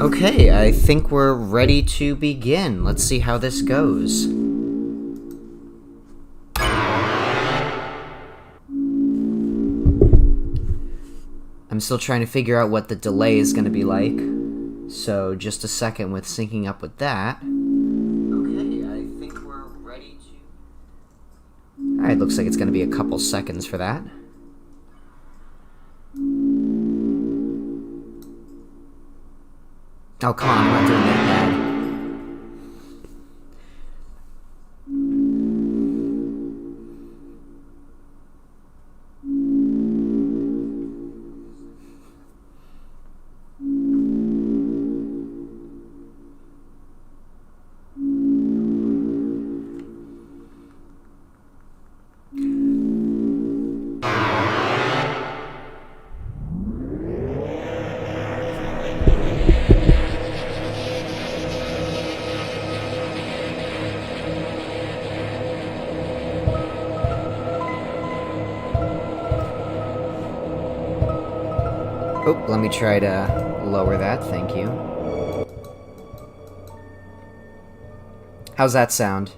Okay, I think we're ready to begin. Let's see how this goes. I'm still trying to figure out what the delay is going to be like. So, just a second with syncing up with that. Okay, I think we're ready to... Alright, looks like it's going to be a couple seconds for that. Oh, come on, I'm not doing that bad. Oh, let me try to lower that, thank you. How's that sound?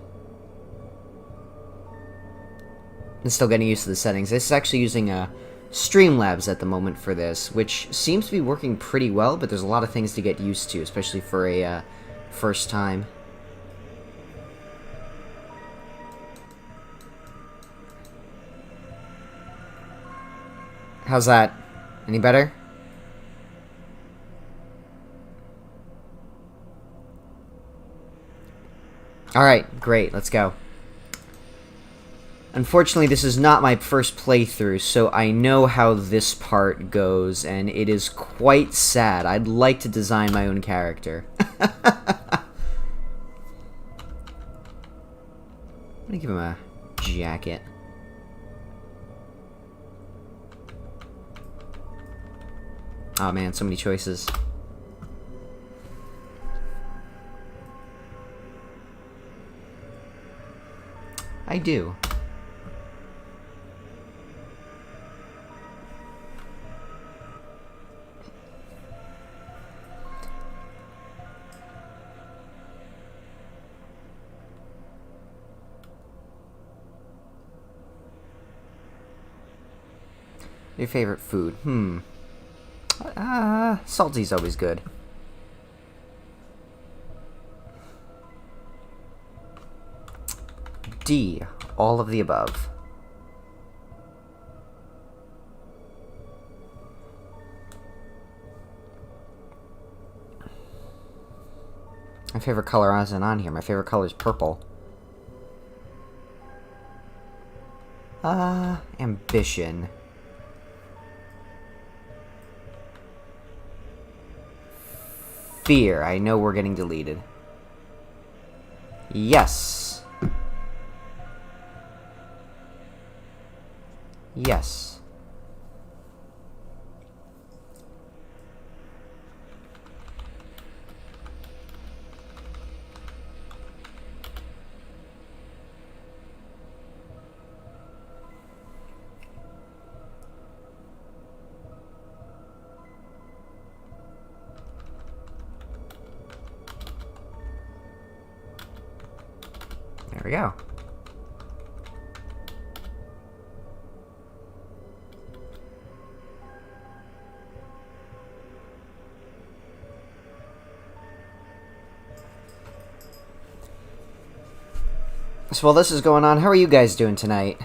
I'm still getting used to the settings. This is actually using Streamlabs at the moment for this, which seems to be working pretty well, but there's a lot of things to get used to, especially for a first time. How's that? Any better? Alright, great, let's go. Unfortunately, this is not my first playthrough, so I know how this part goes, and it is quite sad. I'd like to design my own character. I'm gonna give him a jacket. Oh man, so many choices. I do. Your favorite food? Salty's always good. D. All of the above. My favorite color isn't on here. My favorite color is purple. Ambition. Fear. I know we're getting deleted. Yes. Yes. There we go. So while this is going on, how are you guys doing tonight?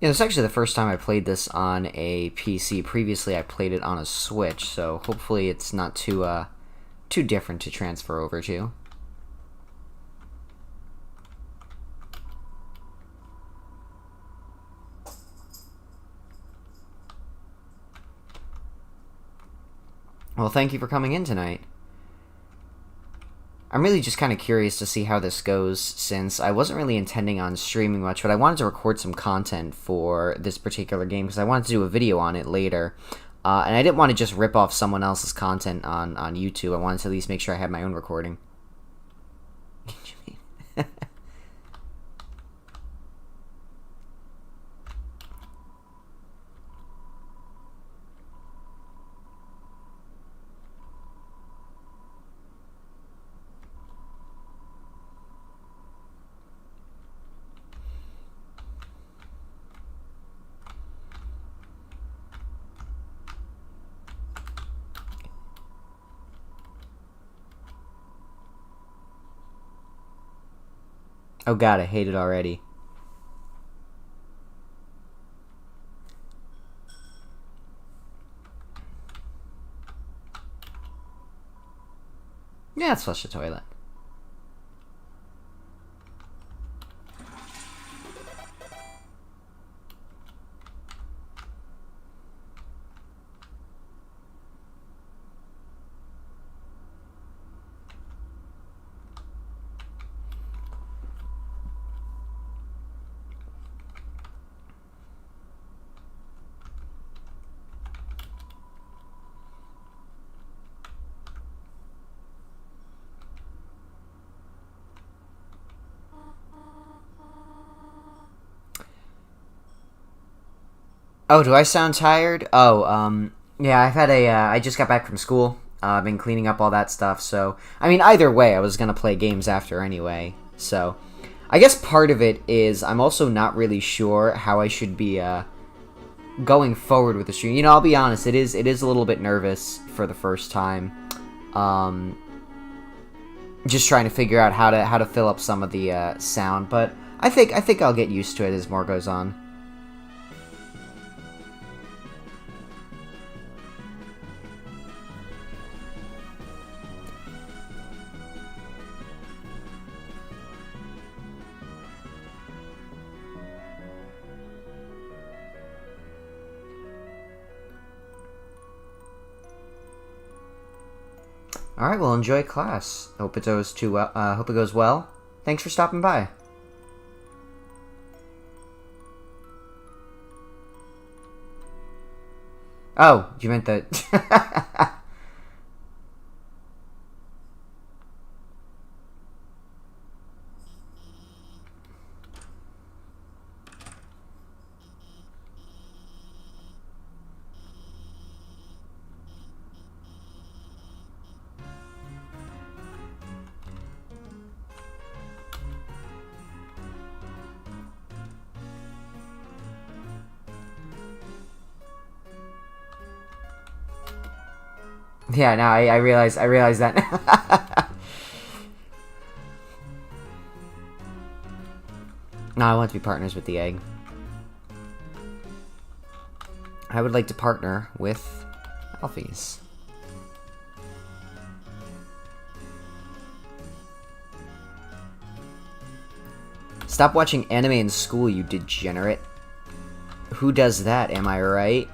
Yeah, it's actually the first time I played this on a PC. Previously, I played it on a Switch, so hopefully it's not too different to transfer over to. Well, thank you for coming in tonight. I'm really just kind of curious to see how this goes, since I wasn't really intending on streaming much, but I wanted to record some content for this particular game, because I wanted to do a video on it later. And I didn't want to just rip off someone else's content on YouTube. I wanted to at least make sure I had my own recording. Oh god, I hate it already. Yeah, let's flush the toilet. Oh, do I sound tired? Oh, yeah, I've had I just got back from school. I've been cleaning up all that stuff, so... I mean, either way, I was gonna play games after anyway, so... I guess part of it is I'm also not really sure how I should be, going forward with the stream. You know, I'll be honest, it is a little bit nervous for the first time. Just trying to figure out how to fill up some of the, sound, but I think I'll get used to it as more goes on. Alright, well, enjoy class. Hope it goes well. Thanks for stopping by. Oh, you meant that... Yeah, no, I realize that. No, I want to be partners with the egg. I would like to partner with Alphys. Stop watching anime in school, you degenerate. Who does that, am I right?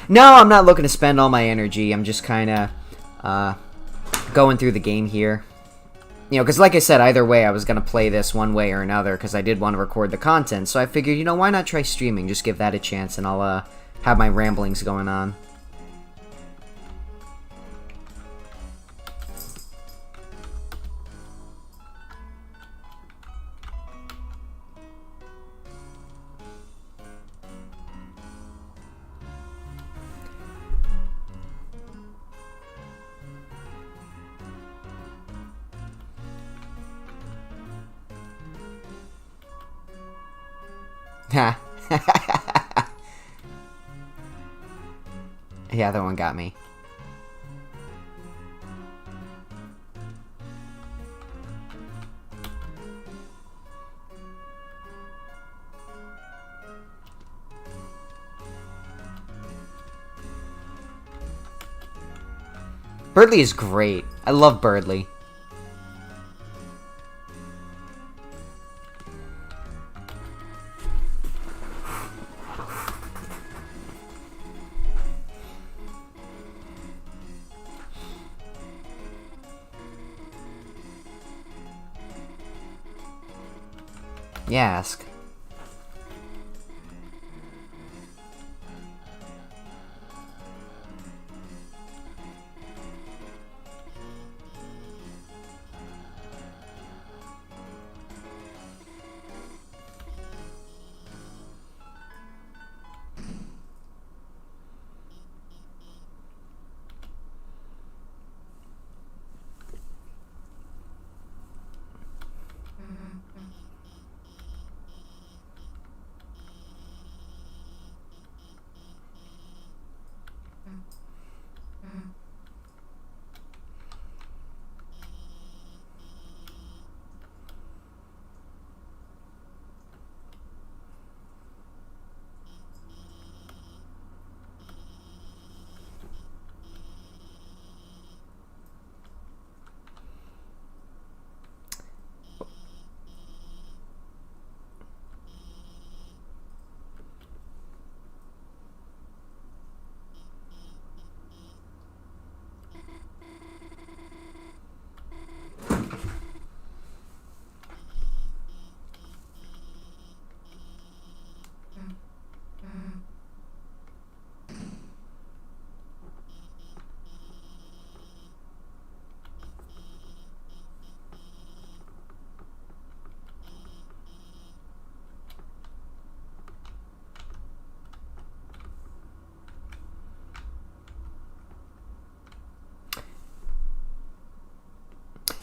No, I'm not looking to spend all my energy. I'm just kind of going through the game here. You know, because like I said, either way, I was going to play this one way or another because I did want to record the content. So I figured, you know, why not try streaming? Just give that a chance and I'll have my ramblings going on. Ha. Yeah, that one got me. Birdly is great. I love Birdly. Yeah, ask.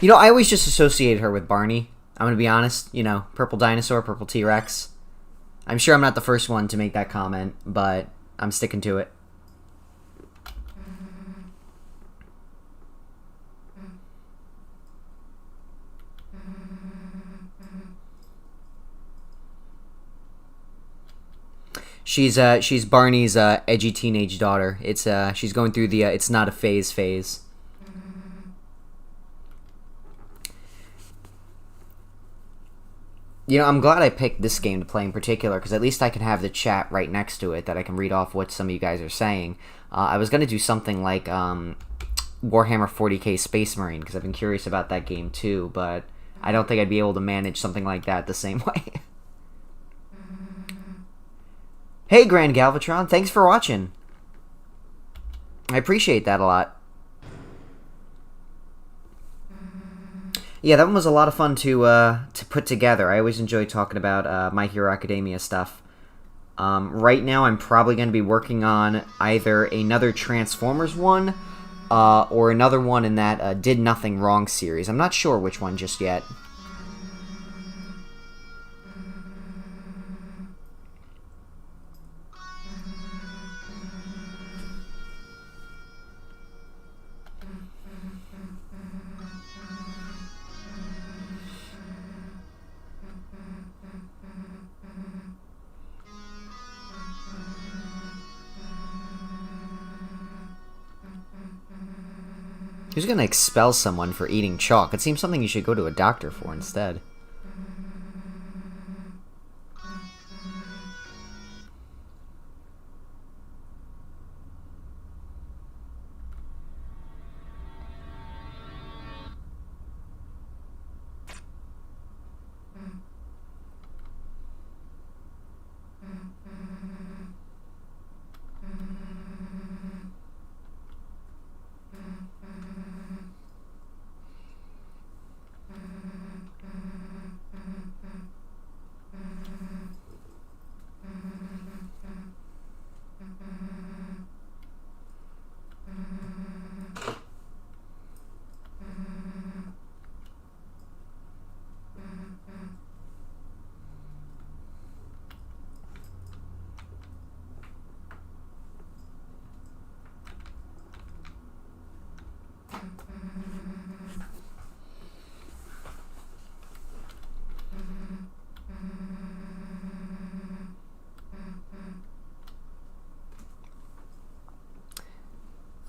You know, I always just associated her with Barney. I'm gonna be honest. You know, purple dinosaur, purple T-Rex. I'm sure I'm not the first one to make that comment, but I'm sticking to it. She's Barney's edgy teenage daughter. It's she's going through the it's not a phase. You know, I'm glad I picked this game to play in particular, because at least I can have the chat right next to it that I can read off what some of you guys are saying. I was going to do something like Warhammer 40k Space Marine, because I've been curious about that game too, but I don't think I'd be able to manage something like that the same way. Hey, Grand Galvatron, thanks for watching. I appreciate that a lot. Yeah, that one was a lot of fun to put together. I always enjoy talking about My Hero Academia stuff. Right now, I'm probably going to be working on either another Transformers one or another one in that Did Nothing Wrong series. I'm not sure which one just yet. Who's going to expel someone for eating chalk? It seems something you should go to a doctor for instead.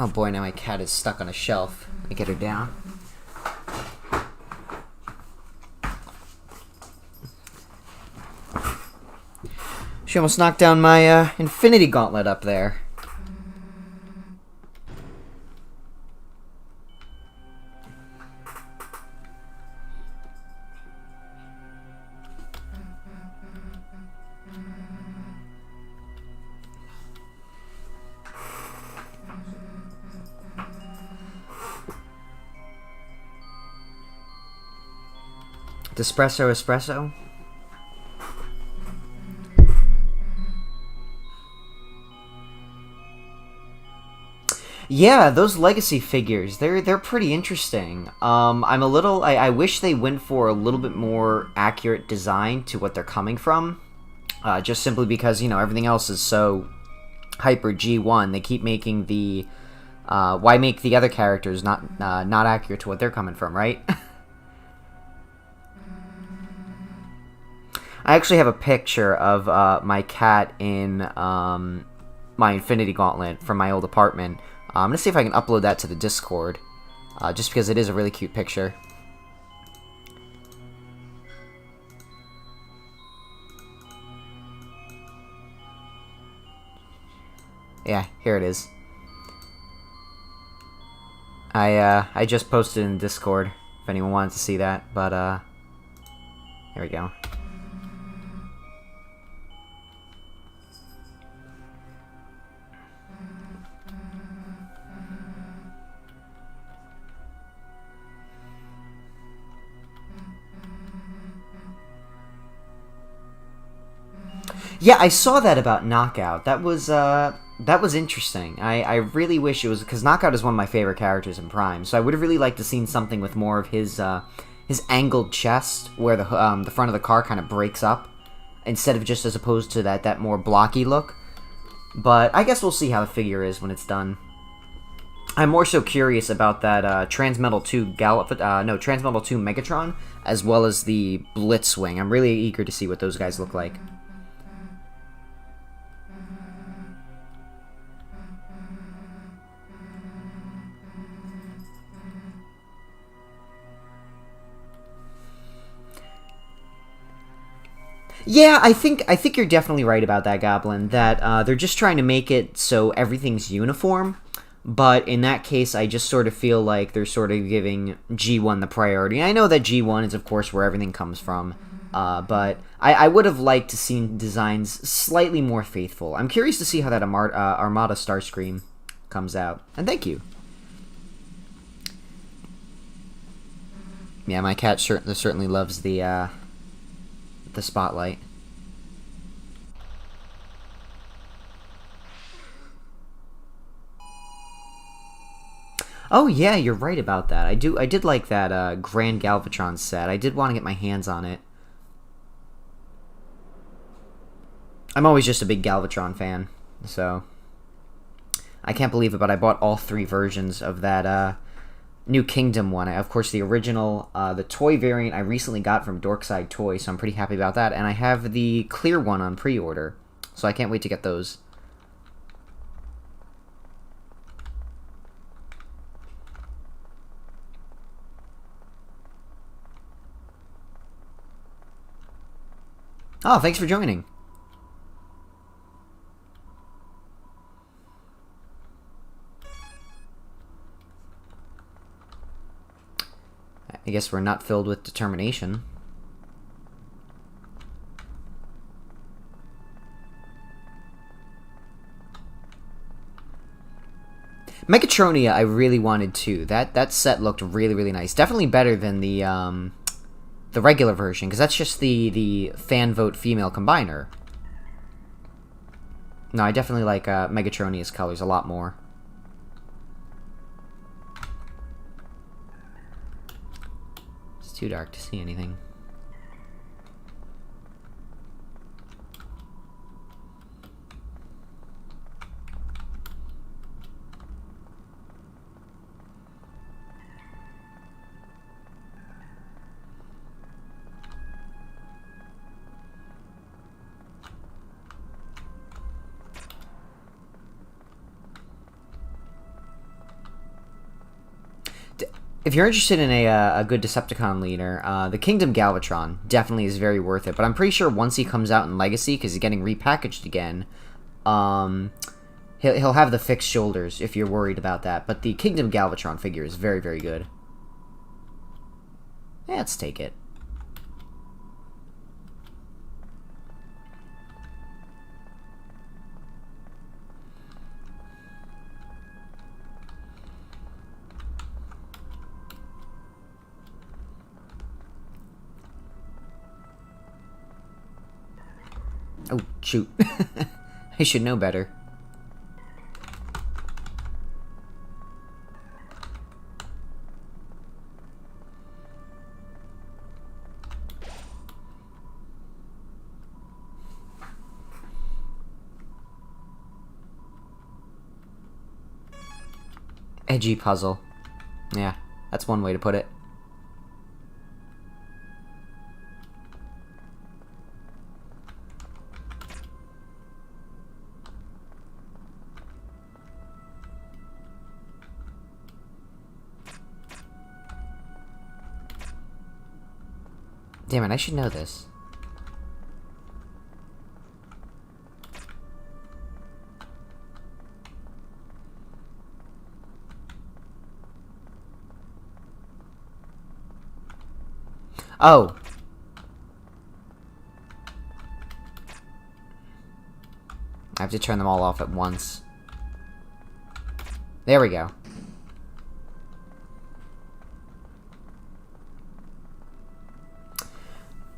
Oh boy, now my cat is stuck on a shelf. Let me get her down. She almost knocked down my infinity gauntlet up there. Espresso. Yeah, those legacy figures, they're pretty interesting. I'm a little I wish they went for a little bit more accurate design to what they're coming from. Just simply because, you know, everything else is so hyper G1. They keep making the why make the other characters not accurate to what they're coming from, right? I actually have a picture of my cat in my Infinity Gauntlet from my old apartment. I'm going to see if I can upload that to the Discord, just because it is a really cute picture. Yeah, here it is. I just posted in Discord if anyone wanted to see that, but here we go. Yeah, I saw that about Knockout. That was interesting. I really wish it was, because Knockout is one of my favorite characters in Prime. So I would have really liked to seen something with more of his angled chest, where the front of the car kind of breaks up, instead of just as opposed to that more blocky look. But I guess we'll see how the figure is when it's done. I'm more so curious about that Transmetal 2 Transmetal 2 Megatron, as well as the Blitzwing. I'm really eager to see what those guys look like. Yeah, I think you're definitely right about that, Goblin. That they're just trying to make it so everything's uniform. But in that case, I just sort of feel like they're sort of giving G1 the priority. And I know that G1 is, of course, where everything comes from. But I would have liked to see designs slightly more faithful. I'm curious to see how that Armada Starscream comes out. And thank you. Yeah, my cat certainly loves the spotlight. Oh yeah, you're right about that. I did like that Grand Galvatron set. I did want to get my hands on it. I'm always just a big Galvatron fan, so I can't believe it, but I bought all 3 versions of that New Kingdom one. Of course, the original, the toy variant I recently got from Dorkside Toys, so I'm pretty happy about that. And I have the clear one on pre-order, so I can't wait to get those. Oh, thanks for joining. I guess we're not filled with determination. Megatronia I really wanted too. That set looked really, really nice. Definitely better than the regular version, because that's just the fan vote female combiner. No, I definitely like Megatronia's colors a lot more. It's too dark to see anything. If you're interested in a good Decepticon leader, the Kingdom Galvatron definitely is very worth it. But I'm pretty sure once he comes out in Legacy, because he's getting repackaged again, he'll have the fixed shoulders if you're worried about that. But the Kingdom Galvatron figure is very, very good. Yeah, let's take it. Oh, shoot. I should know better. Edgy puzzle. Yeah, that's one way to put it. Damn it, I should know this. Oh. I have to turn them all off at once. There we go.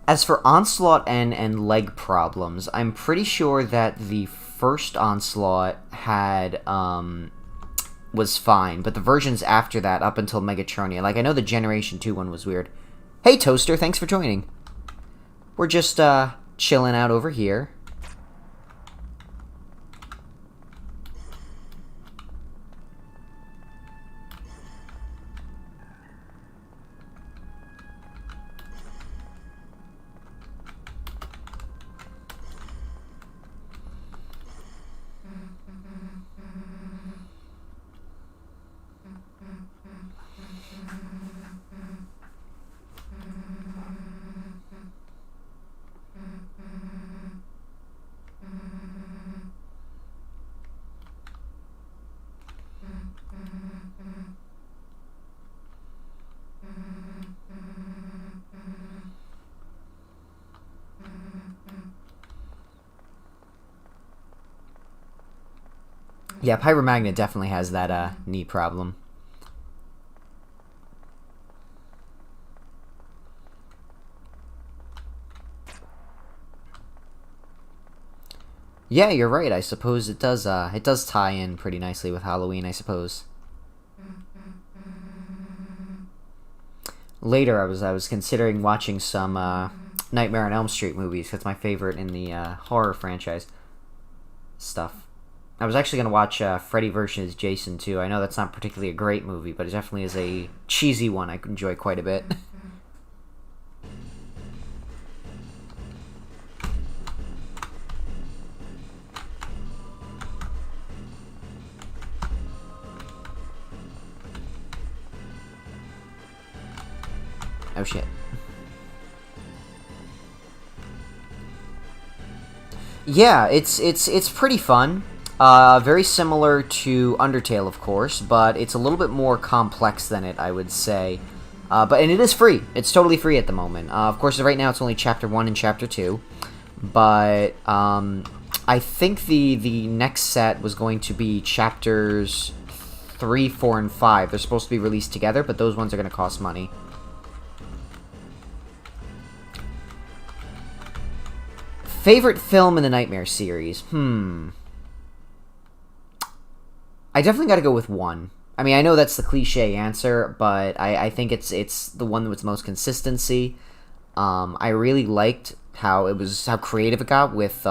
As for Onslaught and leg problems, I'm pretty sure that the first Onslaught had, was fine, but the versions after that, up until Megatronia, like, I know the Generation 2 one was weird. Hey, Toaster, thanks for joining. We're just, chilling out over here. Yeah, Pyromagna definitely has that, knee problem. Yeah, you're right. I suppose it does tie in pretty nicely with Halloween, I suppose. Later, I was considering watching some, Nightmare on Elm Street movies. That's my favorite in the, horror franchise stuff. I was actually going to watch Freddy vs. Jason, too. I know that's not particularly a great movie, but it definitely is a cheesy one I enjoy quite a bit. Oh, shit. Yeah, it's pretty fun. Very similar to Undertale, of course, but it's a little bit more complex than it, I would say. And it is free. It's totally free at the moment. Of course, right now it's only Chapter 1 and Chapter 2. But, I think the next set was going to be Chapters 3, 4, and 5. They're supposed to be released together, but those ones are going to cost money. Favorite film in the Nightmare series? I definitely got to go with one. I mean, I know that's the cliche answer, but I think it's the one with most consistency. I really liked how creative it got with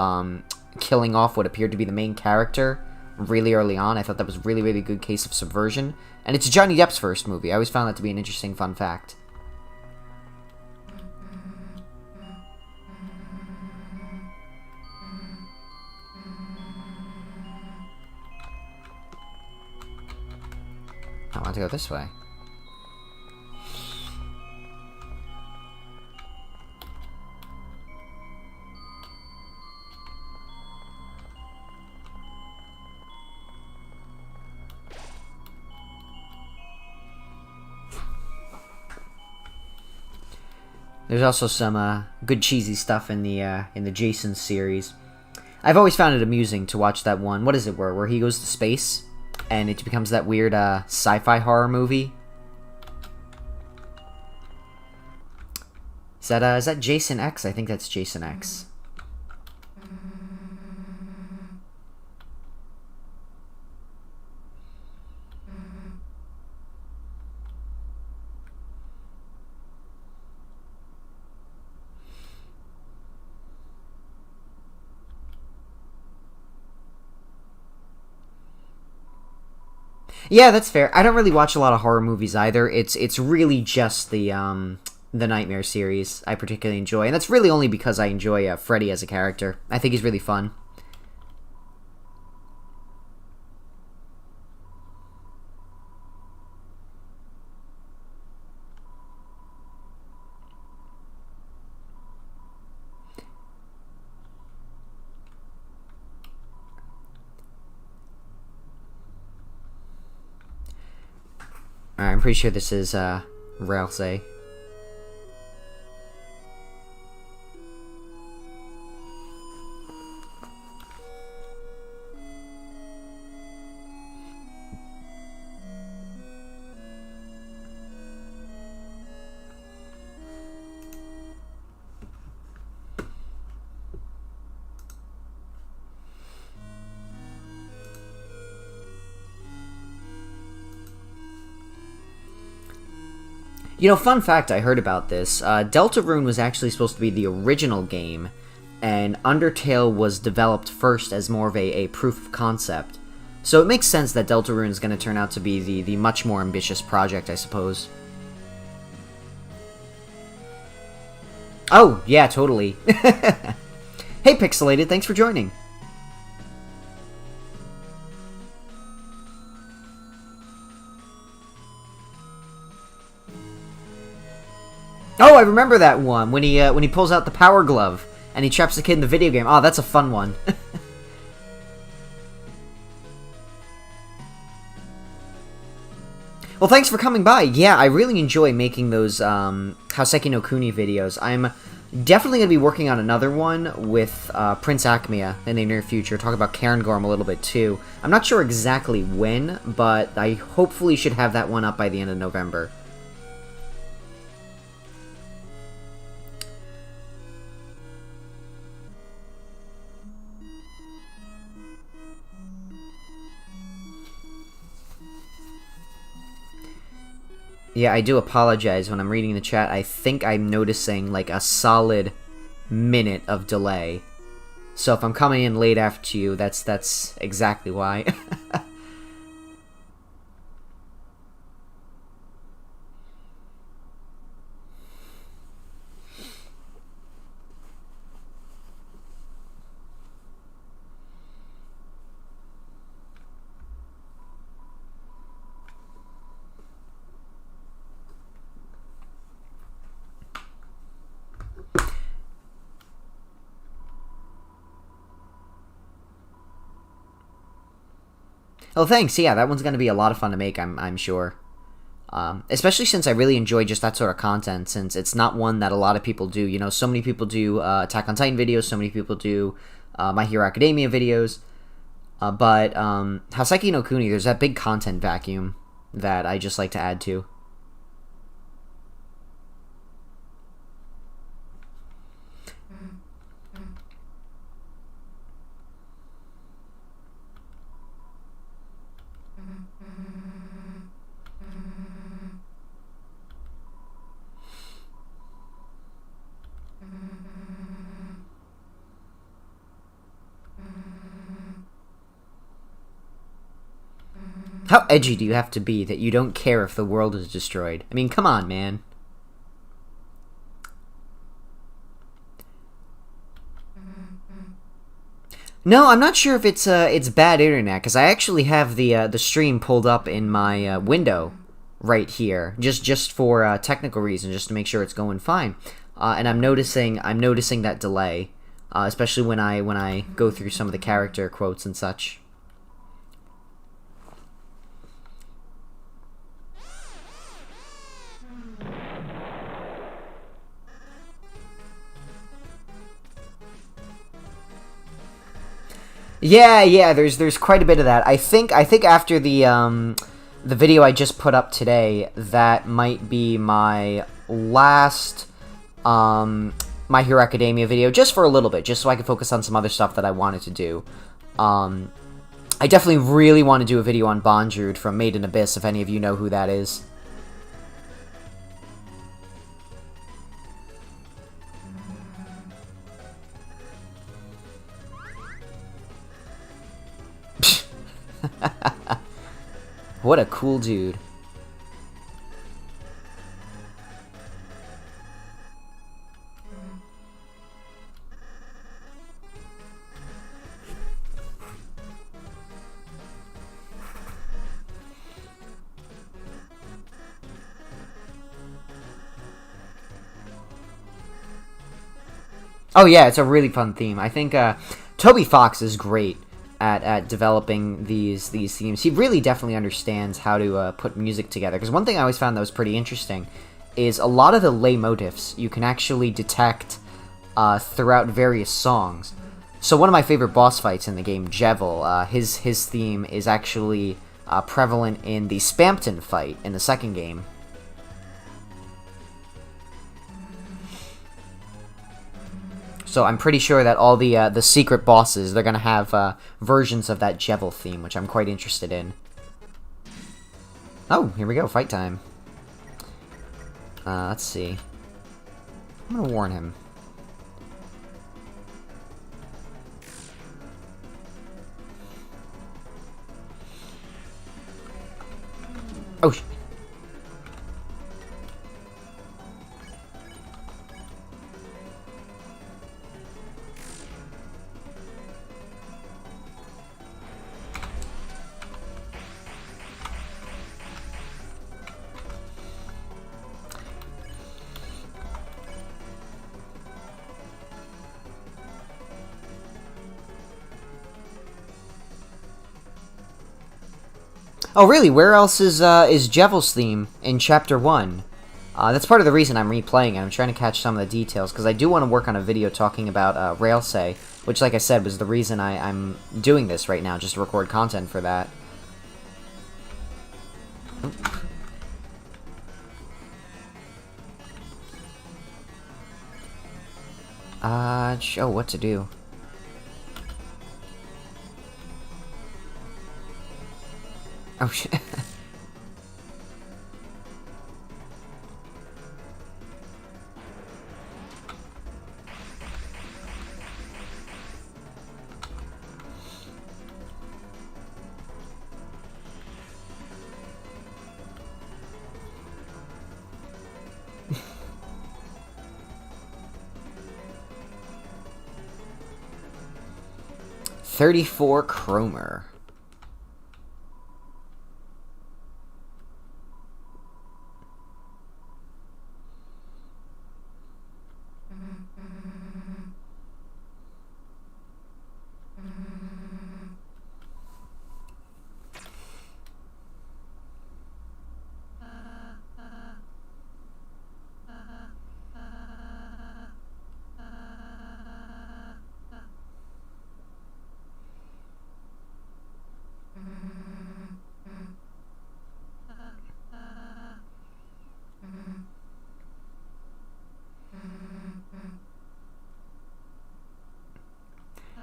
killing off what appeared to be the main character really early on. I thought that was a really, really good case of subversion. And it's Johnny Depp's first movie. I always found that to be an interesting fun fact. I want to go this way. There's also some good cheesy stuff in the Jason series. I've always found it amusing to watch that one. What is it where he goes to space and it becomes that weird sci-fi horror movie? Is that Jason X? I think that's Jason X. Yeah, that's fair. I don't really watch a lot of horror movies either. It's really just the Nightmare series I particularly enjoy, and that's really only because I enjoy Freddy as a character. I think he's really fun. Alright, I'm pretty sure this is Ralsei. You know, fun fact I heard about this, Deltarune was actually supposed to be the original game, and Undertale was developed first as more of a proof of concept. So it makes sense that Deltarune is going to turn out to be the much more ambitious project, I suppose. Oh, yeah, totally. Hey, Pixelated, thanks for joining. Oh, I remember that one when he pulls out the power glove and he traps the kid in the video game. Oh, that's a fun one. Well, thanks for coming by. Yeah, I really enjoy making those Houseki no Kuni videos. I'm definitely going to be working on another one with Prince Acmea in the near future. Talk about Cairngorm a little bit too. I'm not sure exactly when, but I hopefully should have that one up by the end of November. Yeah, I do apologize when I'm reading the chat. I think I'm noticing like a solid minute of delay. So if I'm coming in late after you, that's exactly why. Oh, thanks. Yeah, that one's going to be a lot of fun to make, I'm sure. Especially since I really enjoy just that sort of content, since it's not one that a lot of people do. You know, so many people do Attack on Titan videos, so many people do My Hero Academia videos. But Houseki no Kuni, there's that big content vacuum that I just like to add to. How edgy do you have to be that you don't care if the world is destroyed? I mean, come on, man. No, I'm not sure if it's bad internet, because I actually have the stream pulled up in my window right here, just for technical reasons, just to make sure it's going fine. And I'm noticing that delay, especially when I go through some of the character quotes and such. Yeah, there's quite a bit of that. I think after the video I just put up today, that might be my last My Hero Academia video, just for a little bit, just so I can focus on some other stuff that I wanted to do. I definitely really want to do a video on Bondrewd from Made in Abyss, if any of you know who that is. What a cool dude. Oh yeah, it's a really fun theme. I think Toby Fox is great at developing these themes. He really definitely understands how to put music together. Because one thing I always found that was pretty interesting is a lot of the leitmotifs you can actually detect throughout various songs. So one of my favorite boss fights in the game, Jevil, his theme is actually prevalent in the Spampton fight in the second game. So I'm pretty sure that all the secret bosses, they're going to have versions of that Jevil theme, which I'm quite interested in. Oh, here we go, fight time. Let's see. I'm going to warn him. Oh, Oh, really? Where else is Jevil's theme in Chapter 1? That's part of the reason I'm replaying it. I'm trying to catch some of the details, because I do want to work on a video talking about Railsay, which, like I said, was the reason I'm doing this right now, just to record content for that. Show what to do. Oh, shit. $34 Chromer.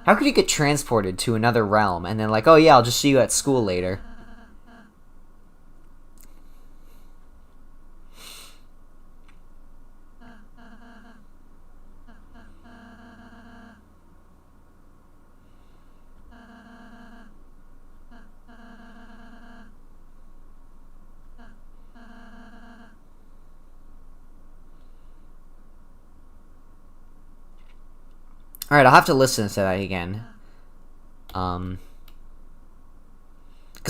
How could you get transported to another realm and then like, oh yeah, I'll just see you at school later? Alright, I'll have to listen to that again. Because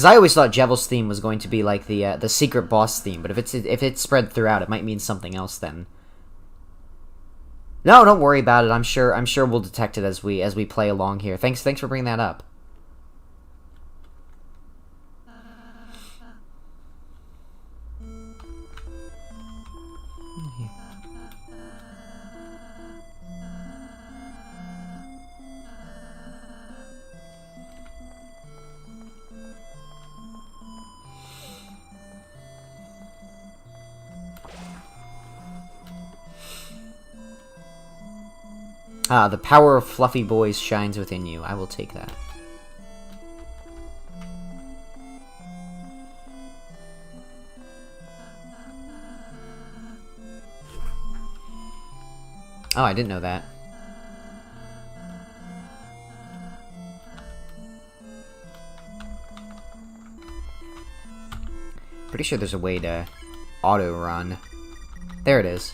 I always thought Jevil's theme was going to be like the secret boss theme, but if it's spread throughout, it might mean something else then. No, don't worry about it. I'm sure we'll detect it as we play along here. Thanks for bringing that up. Ah, the power of fluffy boys shines within you. I will take that. Oh, I didn't know that. Pretty sure there's a way to auto-run. There it is.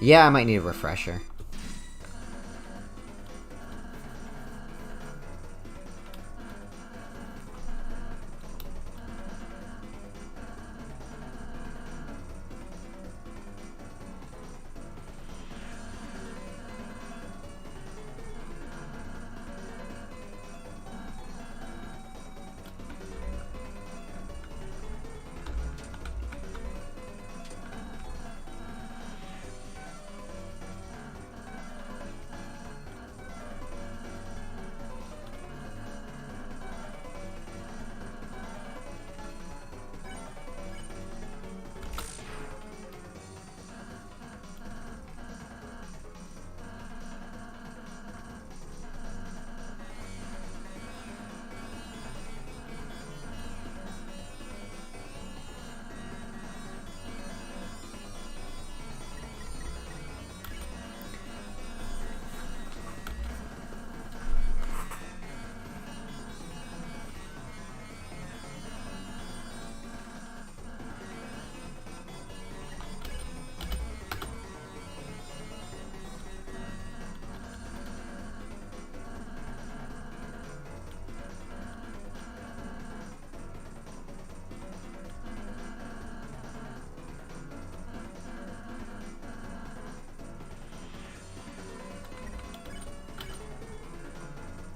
Yeah, I might need a refresher.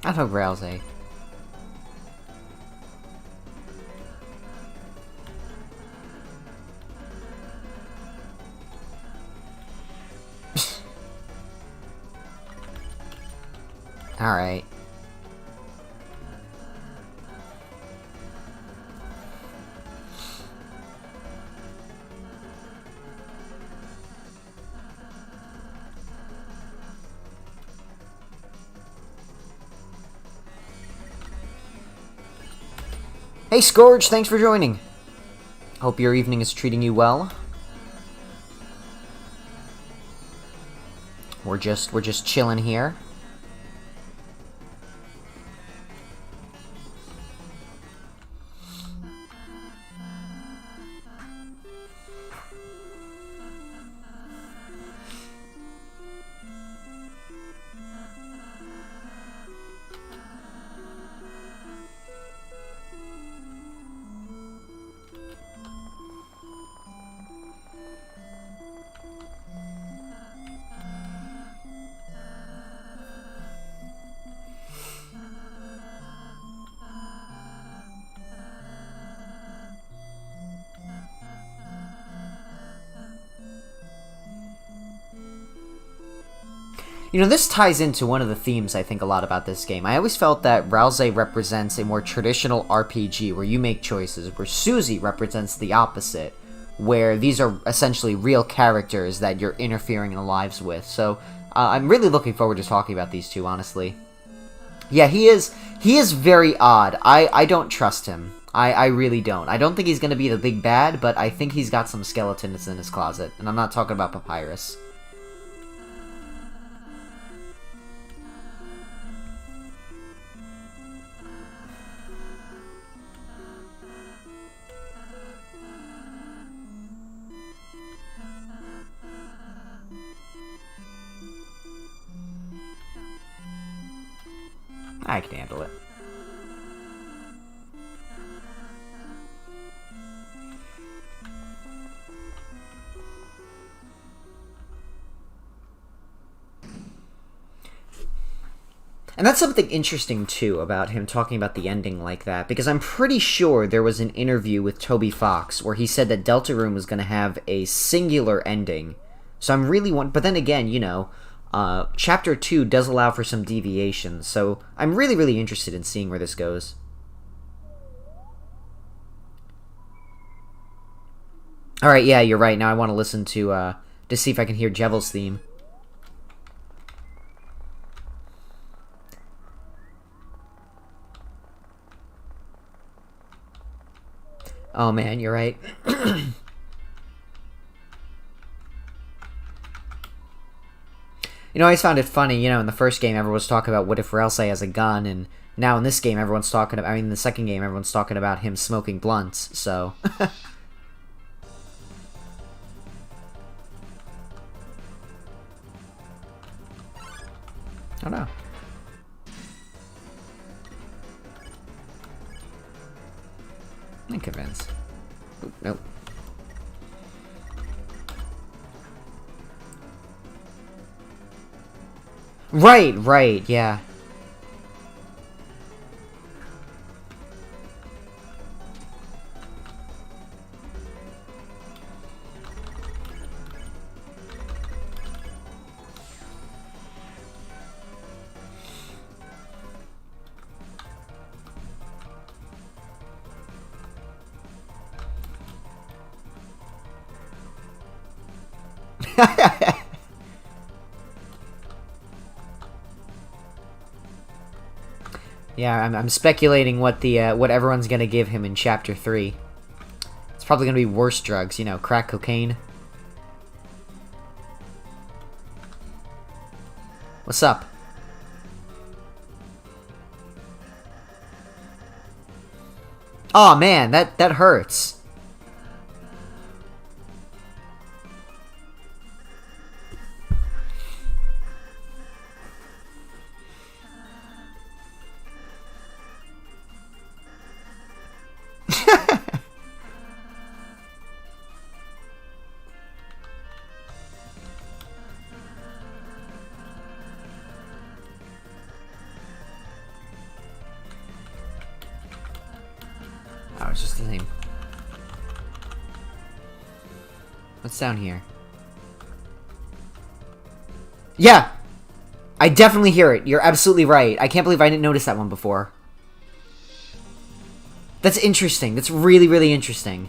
I hope Rousey. Alright. Hey Scourge, thanks for joining. Hope your evening is treating you well. We're just chilling here. You know, this ties into one of the themes I think a lot about this game. I always felt that Rousey represents a more traditional RPG where you make choices, where Susie represents the opposite, where these are essentially real characters that you're interfering in the lives with. So, I'm really looking forward to talking about these two, honestly. Yeah, he is very odd. I don't trust him. I really don't. I don't think he's going to be the big bad, but I think he's got some skeletons in his closet. And I'm not talking about Papyrus. I can handle it. And that's something interesting, too, about him talking about the ending like that, because I'm pretty sure there was an interview with Toby Fox where he said that Deltarune was going to have a singular ending, So I'm really but then again, you know, Chapter 2 does allow for some deviations, so I'm really, really interested in seeing where this goes. Alright, yeah, you're right. Now I want to listen to see if I can hear Jevel's theme. Oh man, you're right. You know, I always found it funny, you know, in the first game everyone was talking about what if Ralsei has a gun, and now in this game everyone's talking about, I mean, in the second game everyone's talking about him smoking blunts, so... Oh no. I'm convinced. Oop, nope. Right, yeah. Yeah, I'm speculating what the what everyone's gonna give him in Chapter 3. It's probably gonna be worse drugs, you know, crack cocaine. What's up? Oh man, that hurts. Oh, it's just the name. What's down here? Yeah! I definitely hear it. You're absolutely right. I can't believe I didn't notice that one before. That's interesting. That's really, really interesting.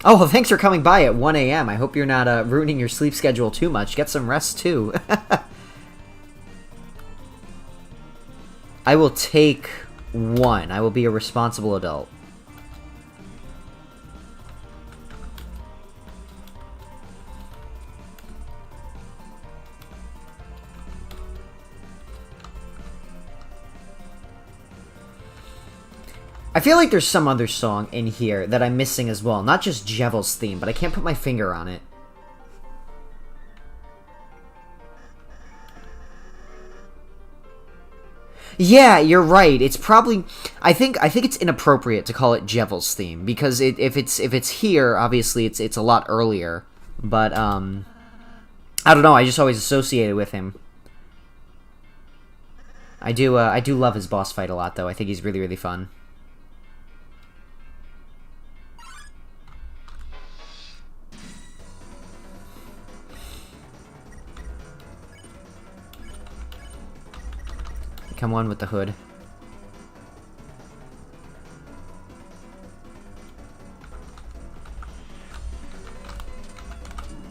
Oh, well, thanks for coming by at 1 a.m. I hope you're not ruining your sleep schedule too much. Get some rest, too. I will take 1. I will be a responsible adult. I feel like there's some other song in here that I'm missing as well. Not just Jevel's theme, but I can't put my finger on it. Yeah, you're right. It's probably I think it's inappropriate to call it Jevel's theme because if it's here, obviously it's a lot earlier. But I don't know. I just always associate it with him. I do love his boss fight a lot though. I think he's really, really fun. Come on with the hood.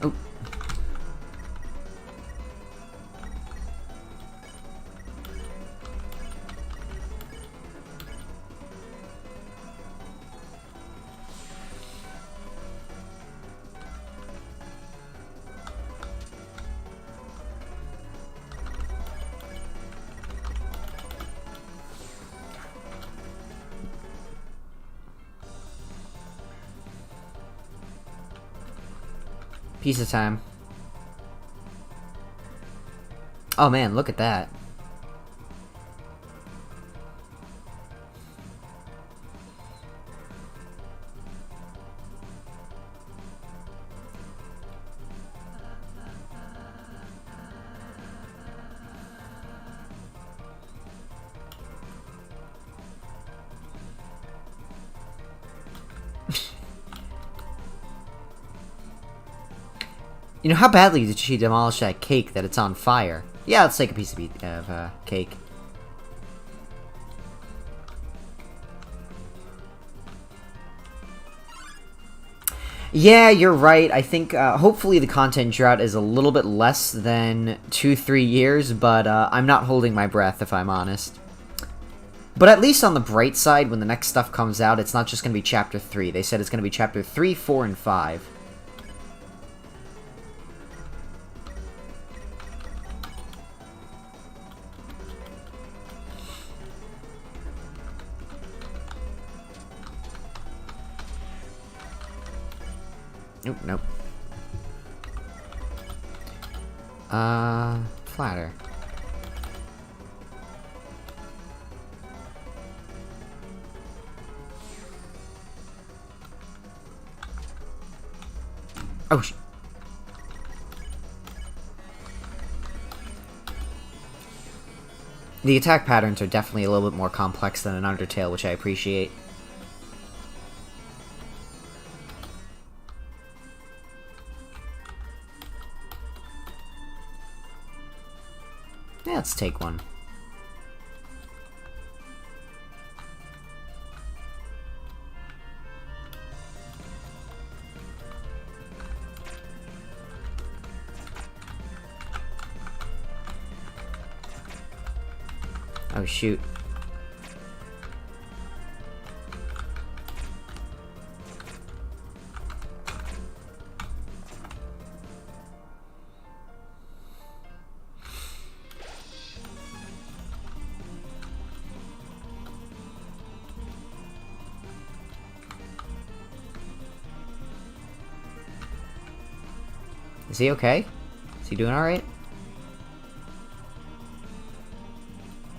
Oh. Piece of time. Oh man, look at that. You know, how badly did she demolish that cake that it's on fire? Yeah, let's take a piece of cake. Yeah, you're right. I think hopefully the content drought is a little bit less than 2-3 years, but I'm not holding my breath if I'm honest. But at least on the bright side, when the next stuff comes out, it's not just going to be Chapter 3. They said it's going to be Chapter 3, 4, and 5. Nope, nope. Flatter. Oh, the attack patterns are definitely a little bit more complex than an Undertale, which I appreciate. Yeah, let's take one. Oh, shoot. Is he okay? Is he doing alright?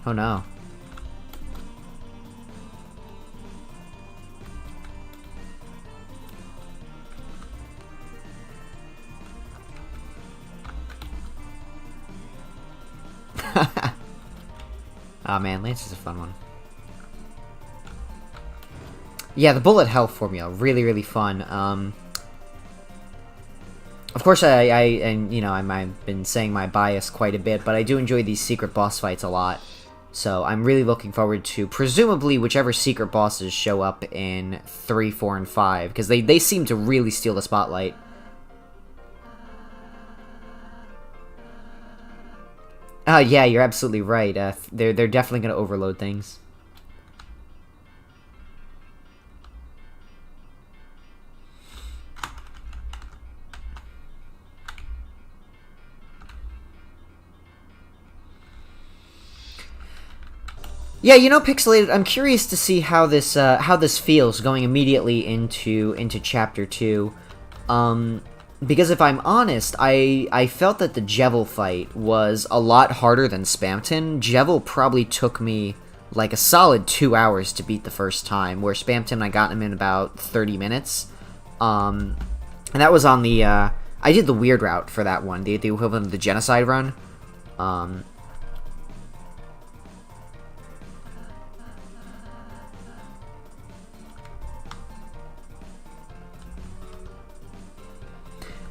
Oh no. Aw, man, Lance is a fun one. Yeah, the bullet health formula, really, really fun. Of course, and you know, I've been saying my bias quite a bit, but I do enjoy these secret boss fights a lot. So I'm really looking forward to, presumably, whichever secret bosses show up in 3, 4, and 5, because they seem to really steal the spotlight. Yeah, you're absolutely right. They're definitely going to overload things. Yeah, you know, Pixelated, I'm curious to see how this feels going immediately into Chapter 2. Because if I'm honest, I felt that the Jevil fight was a lot harder than Spamton. Jevil probably took me like a solid 2 hours to beat the first time, where Spamton I got him in about 30 minutes. And that was on the, I did the weird route for that one, the equivalent of the genocide run.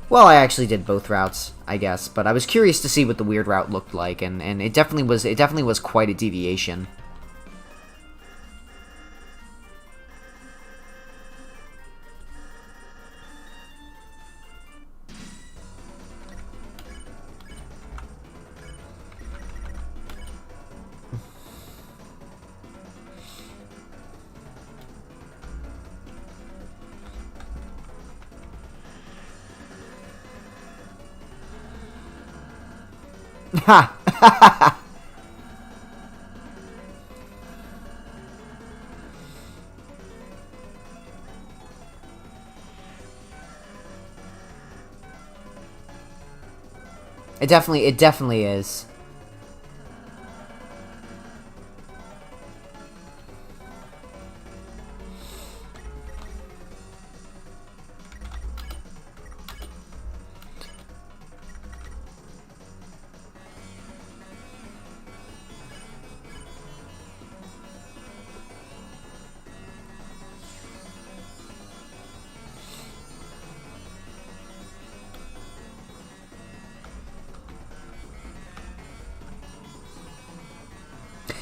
Well, I actually did both routes, I guess, but I was curious to see what the weird route looked like, and it definitely was quite a deviation. Ha! It definitely is.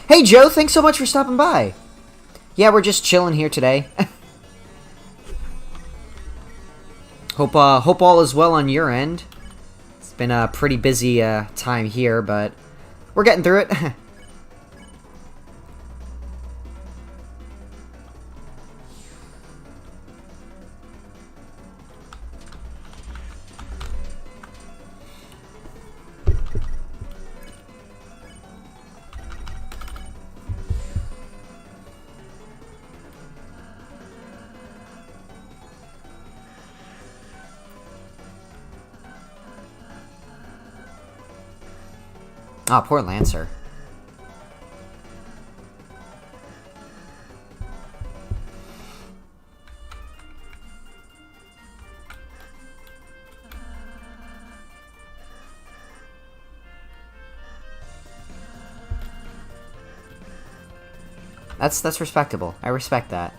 Hey, Joe, thanks so much for stopping by. Yeah, we're just chilling here today. Hope all is well on your end. It's been a pretty busy time here, but we're getting through it. Ah, poor Lancer. That's respectable. I respect that.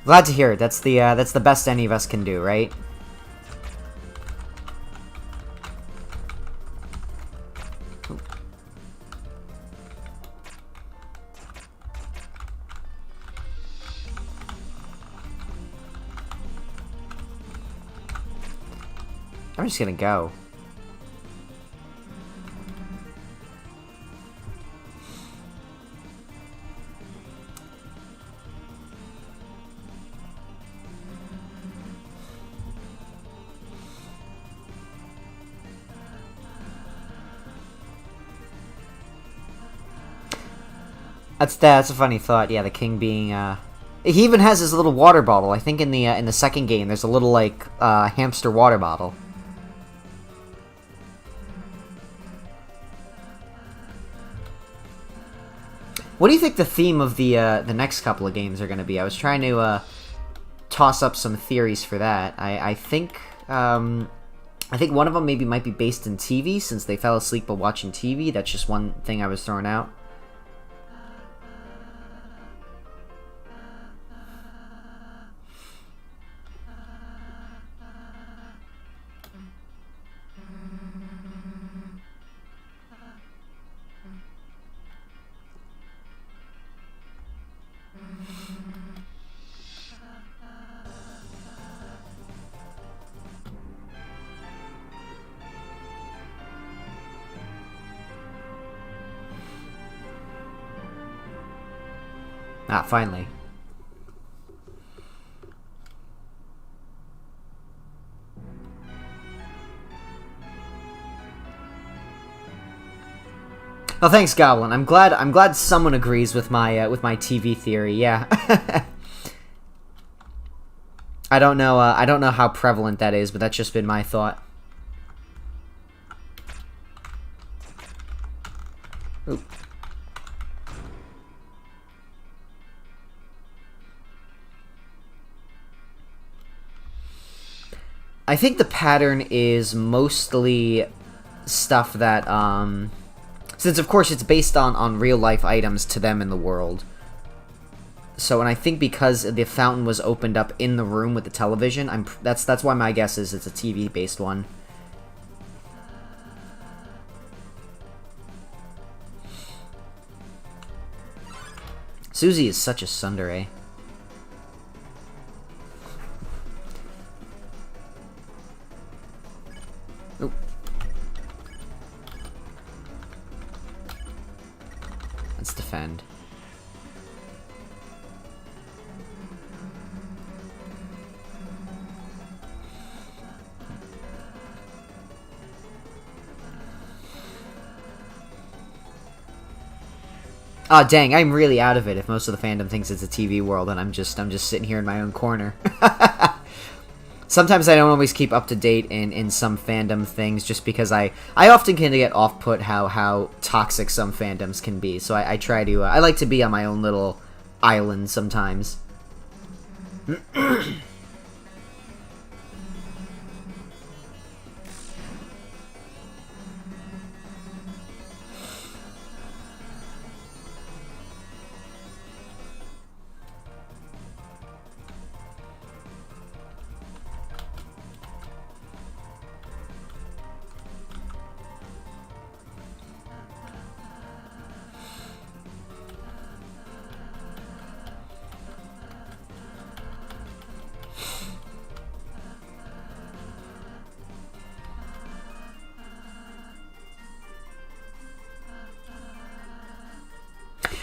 Glad to hear it. That's the best any of us can do, right? I'm just gonna go. That's a funny thought. Yeah, the king being he even has his little water bottle. I think in the second game there's a little like hamster water bottle. What do you think the theme of the next couple of games are going to be? I was trying to toss up some theories for that. I think one of them maybe might be based in TV since they fell asleep while watching TV. That's just one thing I was throwing out. Ah, finally. Oh, thanks, Goblin. I'm glad someone agrees with my TV theory. Yeah. I don't know how prevalent that is, but that's just been my thought. Oop. I think the pattern is mostly stuff that, since of course it's based on real-life items to them in the world. So, and I think because the fountain was opened up in the room with the television, that's why my guess is it's a TV-based one. Susie is such a tsundere. Oop. Let's defend. Oh dang, I'm really out of it if most of the fandom thinks it's a TV world and I'm just sitting here in my own corner. Sometimes I don't always keep up to date in some fandom things just because I often can get off-put how toxic some fandoms can be. So I try to I like to be on my own little island sometimes.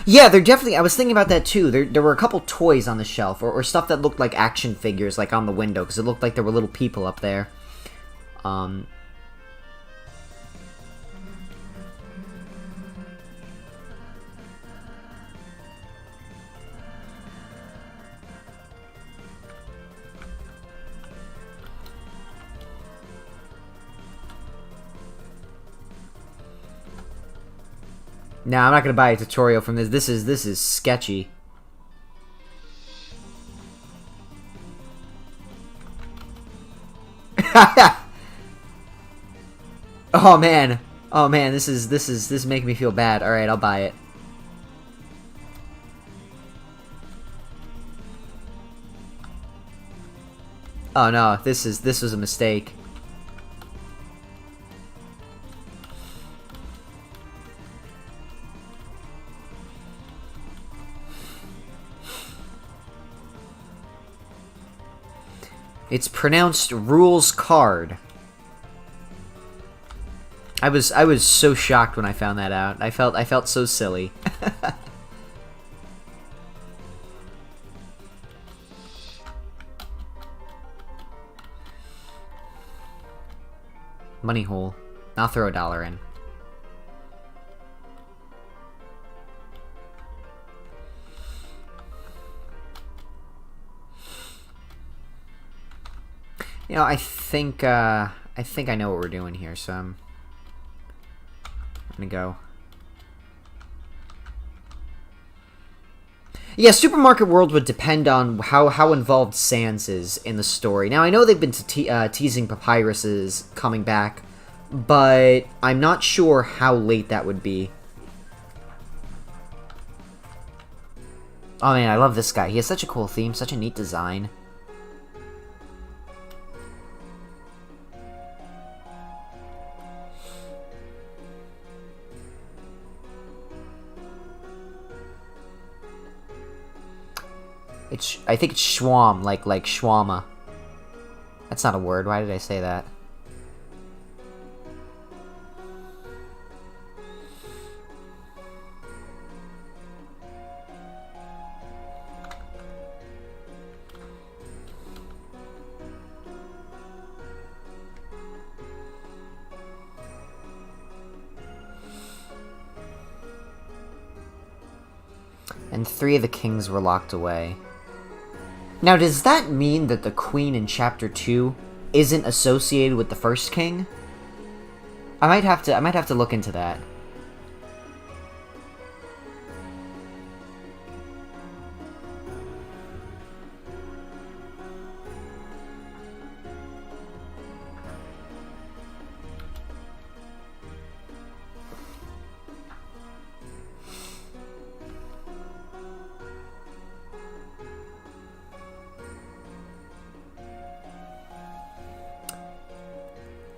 Yeah, they're definitely... I was thinking about that, too. There were a couple toys on the shelf, or stuff that looked like action figures, like, on the window, because it looked like there were little people up there. Nah, I'm not gonna buy a tutorial from this. This is sketchy. Oh man. Oh man, this is making me feel bad. Alright, I'll buy it. Oh no, this was a mistake. It's pronounced Rules Card. I was so shocked when I found that out. I felt so silly. Money hole. I'll throw $1 in. You know, I think I know what we're doing here, so I'm gonna go. Yeah, Supermarket World would depend on how involved Sans is in the story. Now, I know they've been teasing Papyrus's coming back, but I'm not sure how late that would be. Oh man, I love this guy. He has such a cool theme, such a neat design. I think it's Schwam, like Schwama. That's not a word. Why did I say that? And 3 of the kings were locked away. Now, does that mean that the queen in Chapter 2 isn't associated with the first king? I might have to look into that.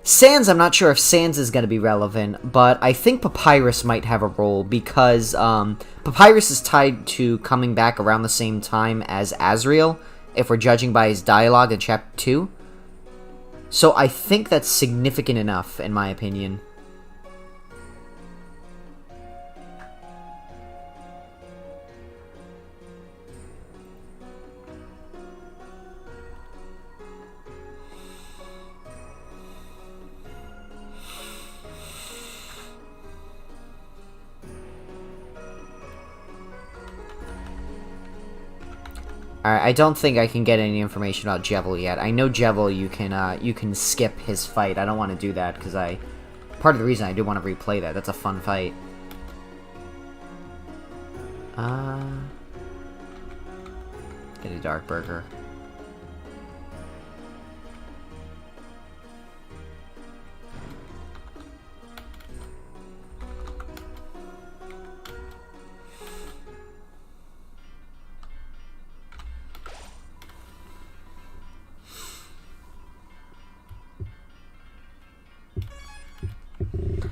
Sans, I'm not sure if Sans is going to be relevant, but I think Papyrus might have a role because Papyrus is tied to coming back around the same time as Azrael, if we're judging by his dialogue in Chapter 2. So I think that's significant enough, in my opinion. Alright, I don't think I can get any information about Jevil yet. I know Jevil, you can skip his fight. I don't want to do that, because part of the reason I do want to replay that. That's a fun fight. Get a dark burger.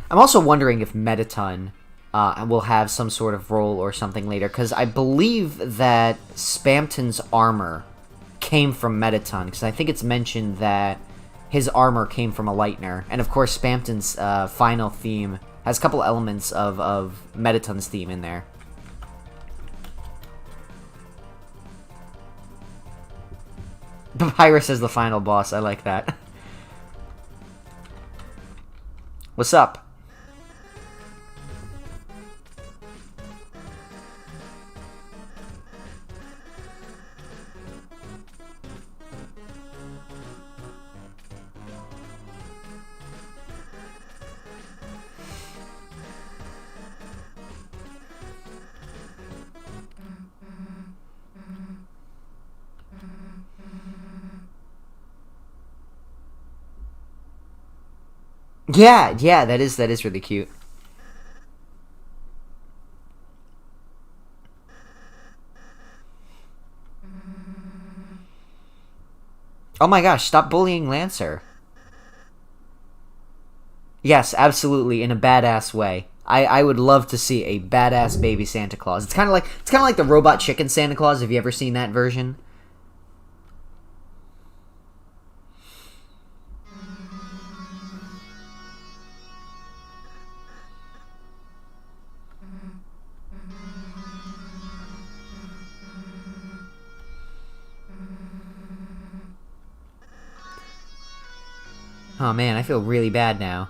I'm also wondering if Mettaton will have some sort of role or something later, because I believe that Spamton's armor came from Mettaton, because I think it's mentioned that his armor came from a Lightner, and of course Spamton's final theme has a couple elements of Mettaton's theme in there. Papyrus is the final boss. I like that. What's up? Yeah, that is really cute. Oh my gosh, stop bullying Lancer. Yes, absolutely, in a badass way. I would love to see a badass baby Santa Claus. It's kind of like the robot chicken Santa Claus. Have you ever seen that version? Oh man, I feel really bad now.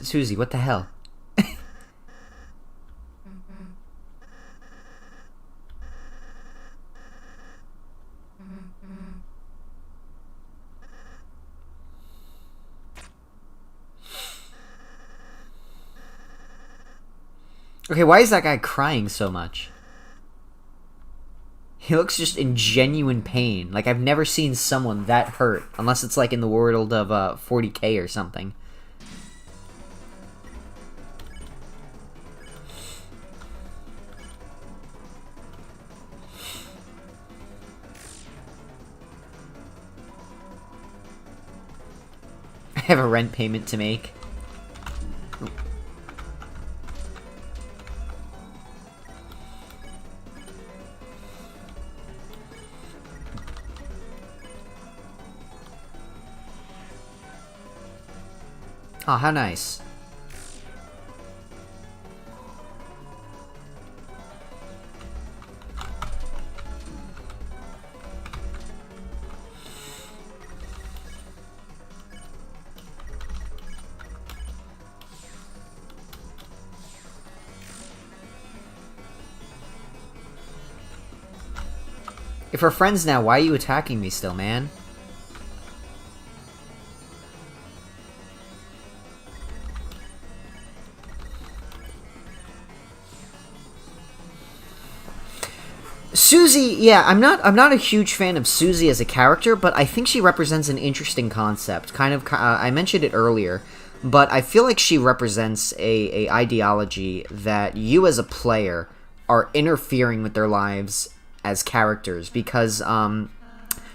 Susie, what the hell? Okay, why is that guy crying so much? He looks just in genuine pain. Like, I've never seen someone that hurt. Unless it's like in the world of 40K or something. I have a rent payment to make. Oh, how nice. If we're friends now, why are you attacking me still, man? Susie, yeah, I'm not a huge fan of Susie as a character, but I think she represents an interesting concept. I mentioned it earlier, but I feel like she represents a ideology that you as a player are interfering with their lives as characters, because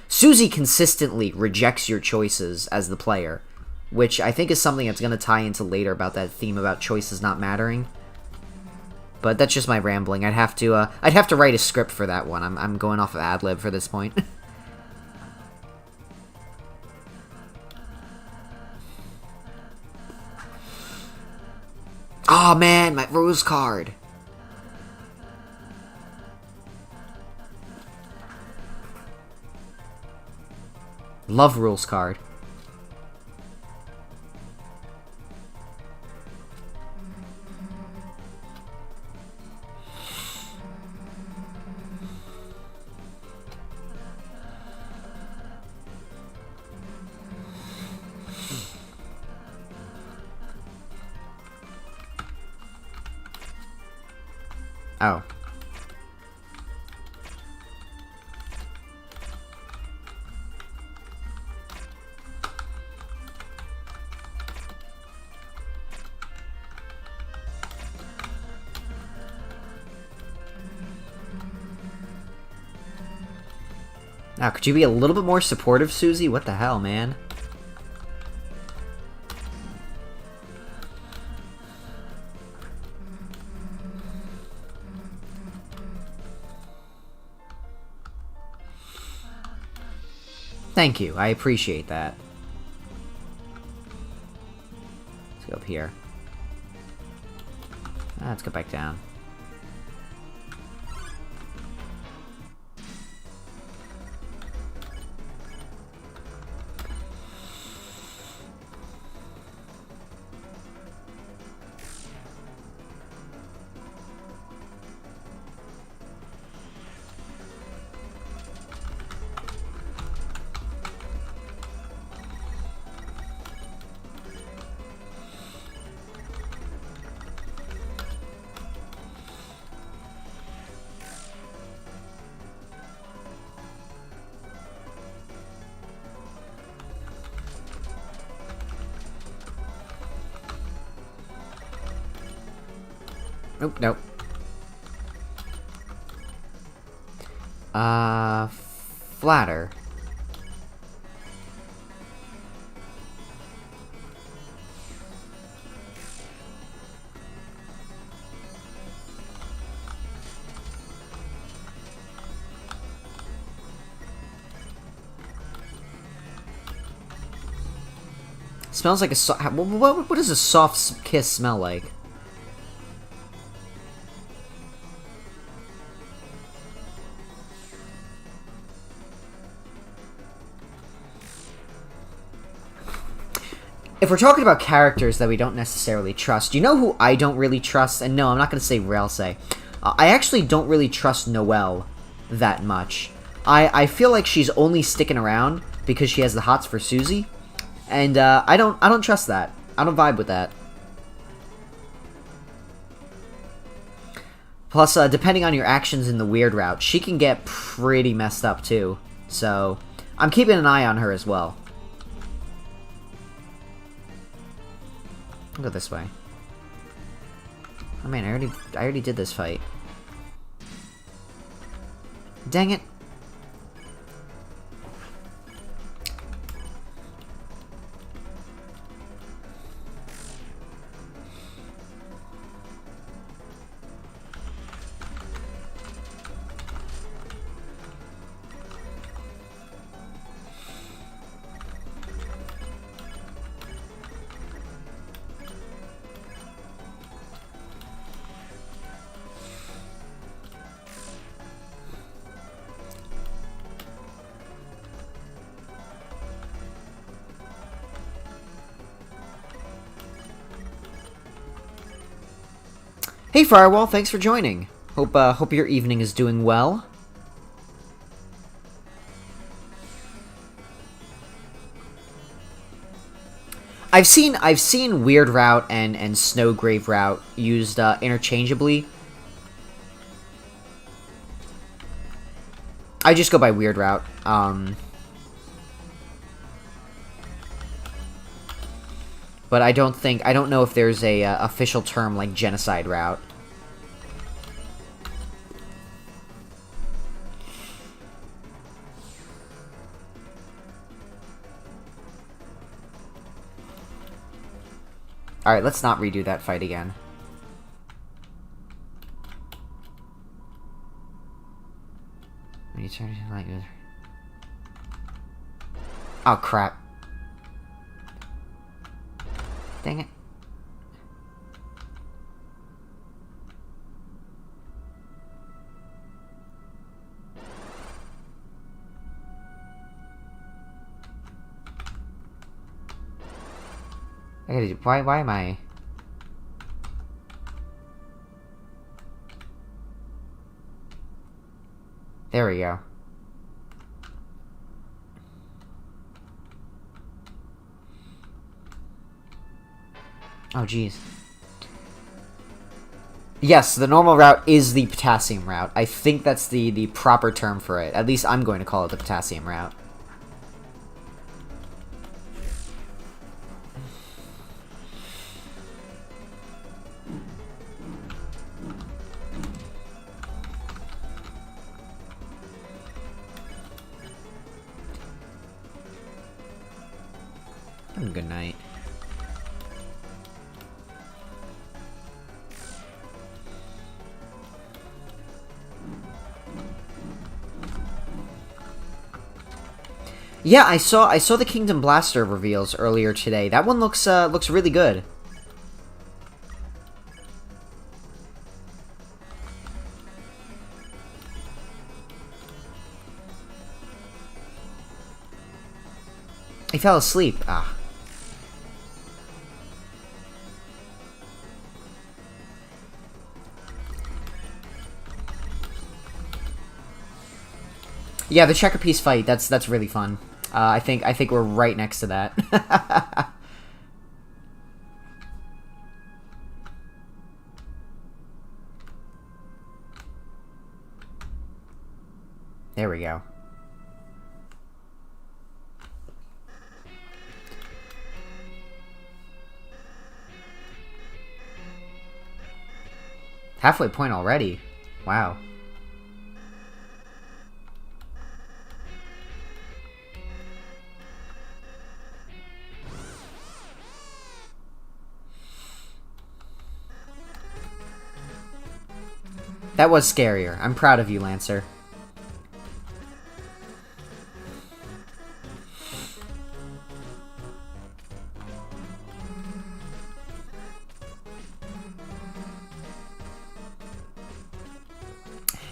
Susie consistently rejects your choices as the player, which I think is something that's going to tie into later about that theme about choices not mattering. But that's just my rambling. I'd have to write a script for that one. I'm going off of ad-lib for this point. Oh man, my rose card. Love rules card. Oh. Now, could you be a little bit more supportive, Susie? What the hell, man? Thank you. I appreciate that. Let's go up here. Let's go back down. Nope, nope. Flatter. Smells like a what does a soft kiss smell like? If we're talking about characters that we don't necessarily trust, you know who I don't really trust? And no, I'm not going to say Railsay. I actually don't really trust Noelle that much. I feel like she's only sticking around because she has the hots for Susie, and I don't trust that. I don't vibe with that. Plus, depending on your actions in the weird route, she can get pretty messed up too. So, I'm keeping an eye on her as well. I'll go this way. Oh man, I already did this fight. Dang it. Hey Firewall, thanks for joining. Hope your evening is doing well. I've seen Weird Route and Snowgrave Route used interchangeably. I just go by Weird Route. But I don't know if there's a official term like Genocide Route. Alright, let's not redo that fight again. When you turn like this. Oh crap. Dang it. Why am I... There we go. Oh, jeez. Yes, the normal route is the potassium route. I think that's the proper term for it. At least I'm going to call it the potassium route. Good night. Yeah, I saw the Kingdom Blaster reveals earlier today. That one looks really good. He fell asleep. Ah. Yeah, the checker piece fight. That's really fun. I think we're right next to that. There we go. Halfway point already. Wow. That was scarier. I'm proud of you, Lancer.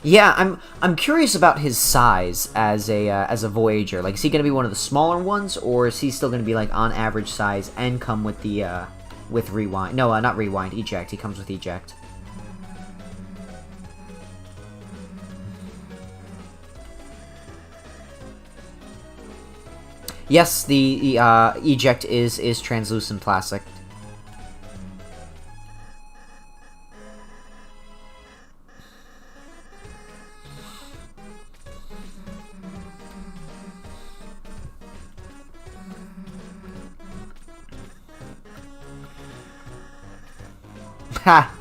Yeah, I'm curious about his size as a Voyager. Like, is he going to be one of the smaller ones, or is he still going to be like on average size and come with the with rewind? No, not rewind. Eject. He comes with eject. Yes, the eject is translucent plastic. Ha!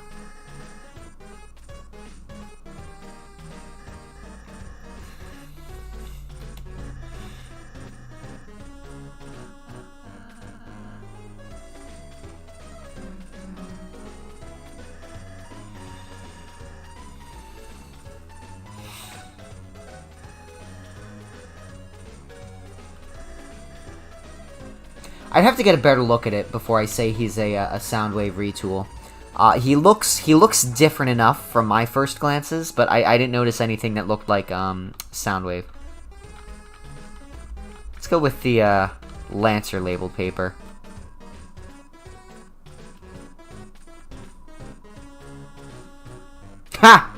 I'd have to get a better look at it before I say he's a Soundwave retool. He looks different enough from my first glances, but I didn't notice anything that looked like Soundwave. Let's go with the Lancer labeled paper. Ha!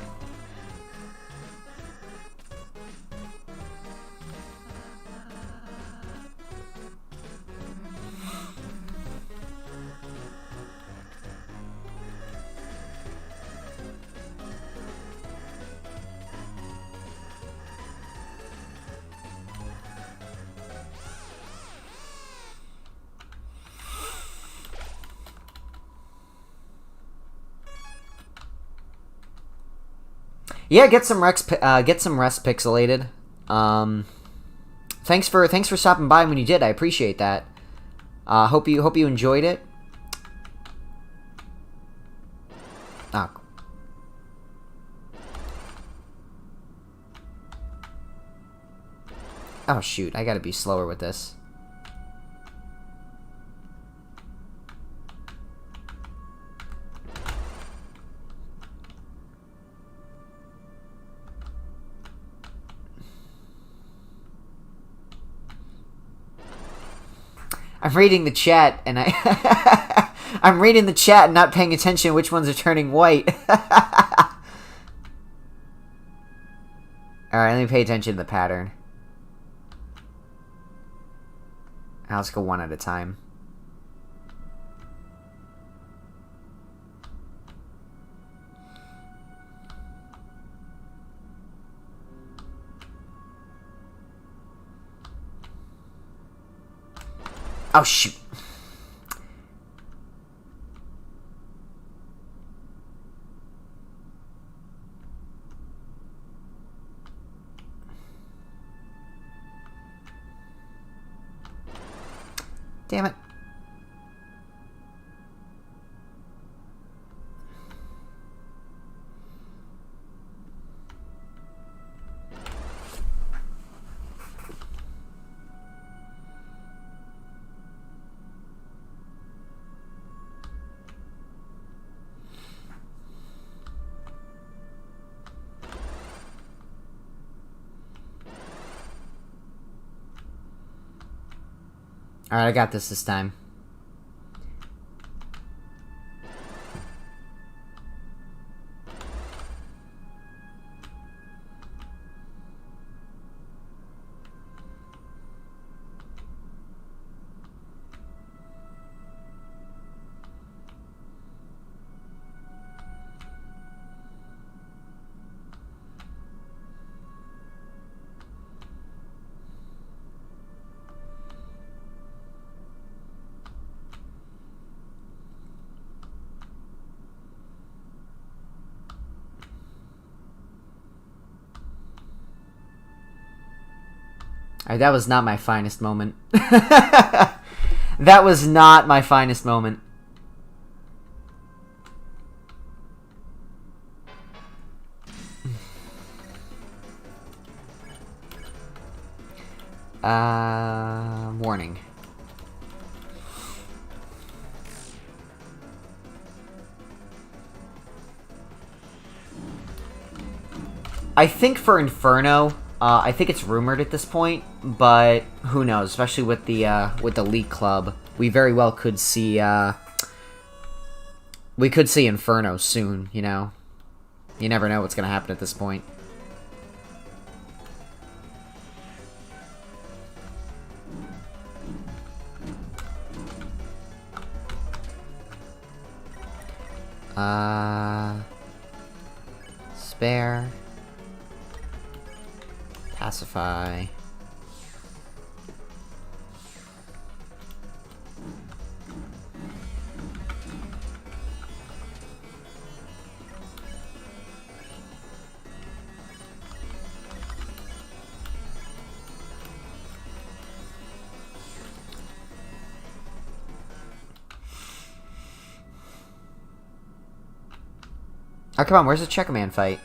Yeah, get some rest pixelated. Thanks for stopping by when you did. I appreciate that. Hope you enjoyed it. Oh. Oh shoot, I gotta be slower with this. I'm reading the chat, and I'm reading the chat and not paying attention which ones are turning white. Alright, let me pay attention to the pattern. Now let's go one at a time. Oh, shoot. Damn it. Alright, I got this time. Alright, that was not my finest moment. That was not my finest moment. Warning. I think for Inferno, I think it's rumored at this point, but who knows? Especially with the League Club, we very well could see we could see Inferno soon. You know, you never know what's gonna happen at this point. Spare. Pacify. Oh, come on, where's the Checker Man fight?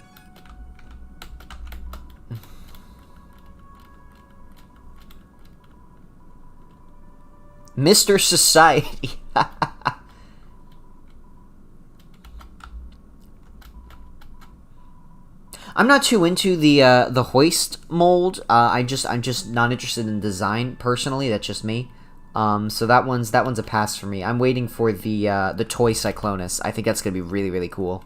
Mr. Society. I'm not too into the hoist mold. I'm just not interested in design personally. That's just me. So that one's a pass for me. I'm waiting for the toy Cyclonus. I think that's gonna be really, really cool.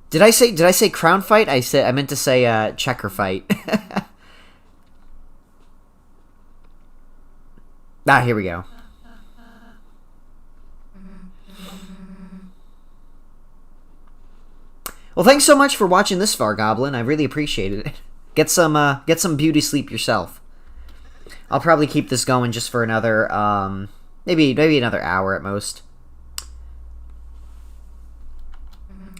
Did I say crown fight? I meant to say checker fight. Ah, here we go. Well, thanks so much for watching this far, Goblin. I really appreciated it. Get some beauty sleep yourself. I'll probably keep this going just for another maybe another hour at most.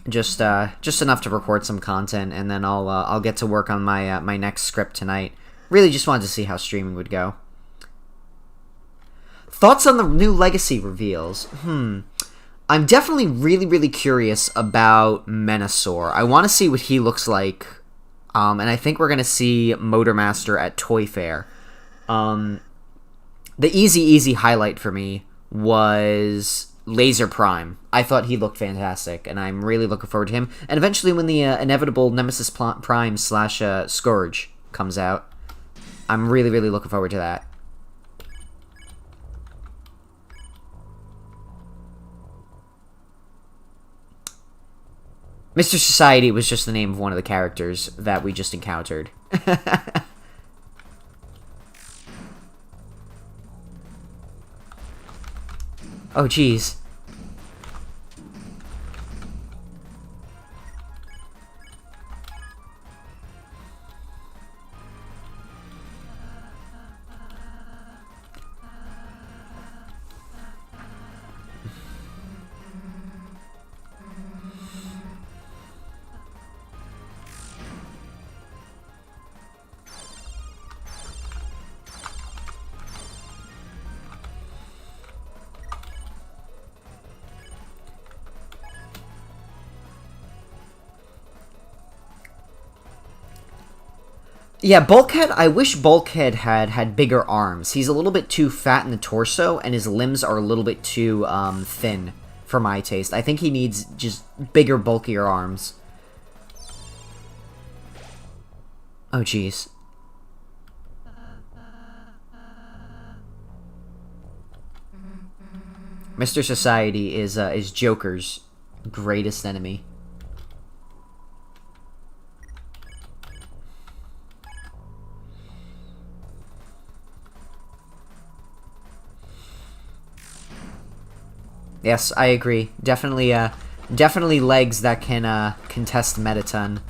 Just enough to record some content, and then I'll get to work on my my next script tonight. Really, just wanted to see how streaming would go. Thoughts on the new Legacy reveals? I'm definitely really curious about Menasor. I want to see what he looks like, and I think we're gonna see Motormaster at Toy Fair. The easy highlight for me was Laser Prime. I thought he looked fantastic, and I'm really looking forward to him. And eventually when the inevitable Nemesis Prime / Scourge comes out, I'm really looking forward to that. Mr. Society was just the name of one of the characters that we just encountered. Oh, jeez. Yeah, Bulkhead, I wish Bulkhead had bigger arms. He's a little bit too fat in the torso, and his limbs are a little bit too thin for my taste. I think he needs just bigger, bulkier arms. Oh, jeez. Mr. Society is Joker's greatest enemy. Yes, I agree. Definitely, definitely legs that can contest Metaton.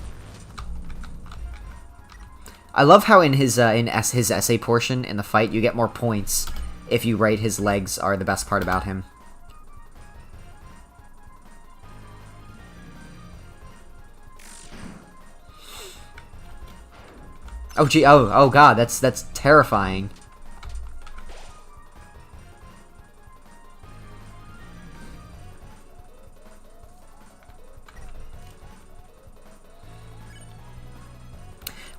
I love how in his his essay portion in the fight, you get more points if you write his legs are the best part about him. Oh gee, oh god, that's terrifying.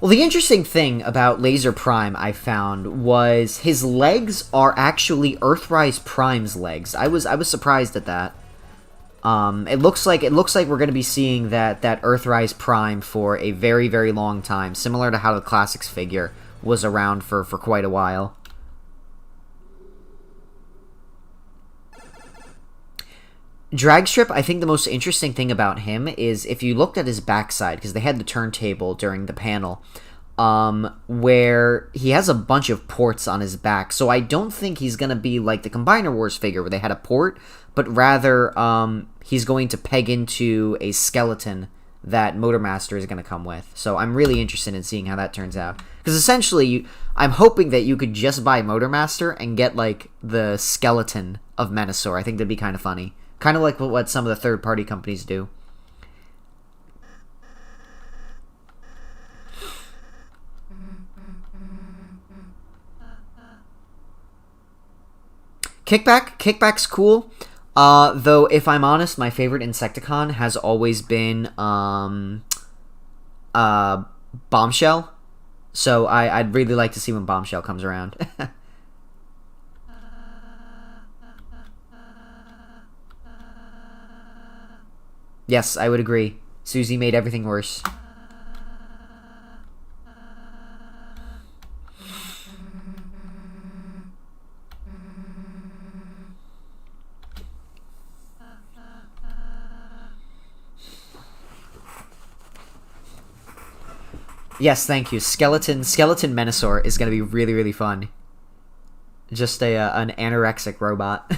Well, the interesting thing about Laser Prime I found was his legs are actually Earthrise Prime's legs. I was surprised at that. It looks like we're going to be seeing that Earthrise Prime for a very, very long time, similar to how the Classics figure was around for quite a while. Dragstrip, I think the most interesting thing about him is if you looked at his backside, because they had the turntable during the panel, where he has a bunch of ports on his back. So I don't think he's going to be like the Combiner Wars figure where they had a port, but rather he's going to peg into a skeleton that Motormaster is going to come with. So I'm really interested in seeing how that turns out. Because essentially, I'm hoping that you could just buy Motormaster and get like the skeleton of Menasor. I think that'd be kind of funny. Kind of like what some of the third-party companies do. Kickback's cool. Though, if I'm honest, my favorite Insecticon has always been Bombshell. So I'd really like to see when Bombshell comes around. Yes, I would agree. Susie made everything worse. Yes, thank you. Skeleton Menasor is going to be really, really fun. Just an anorexic robot.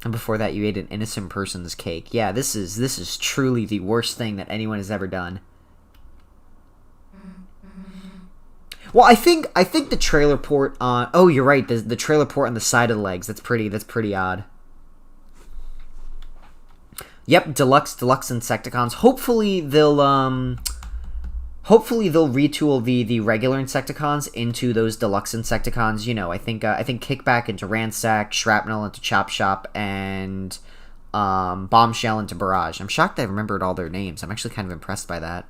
And before that, you ate an innocent person's cake. Yeah, this is truly the worst thing that anyone has ever done. Well, I think the trailer port on... Oh, you're right. The trailer port on the side of the legs. That's pretty odd. Yep, deluxe Insecticons. Hopefully they'll retool the regular Insecticons into those deluxe Insecticons. You know, I think Kickback into Ransack, Shrapnel into Chop Shop, and Bombshell into Barrage. I'm shocked I remembered all their names. I'm actually kind of impressed by that.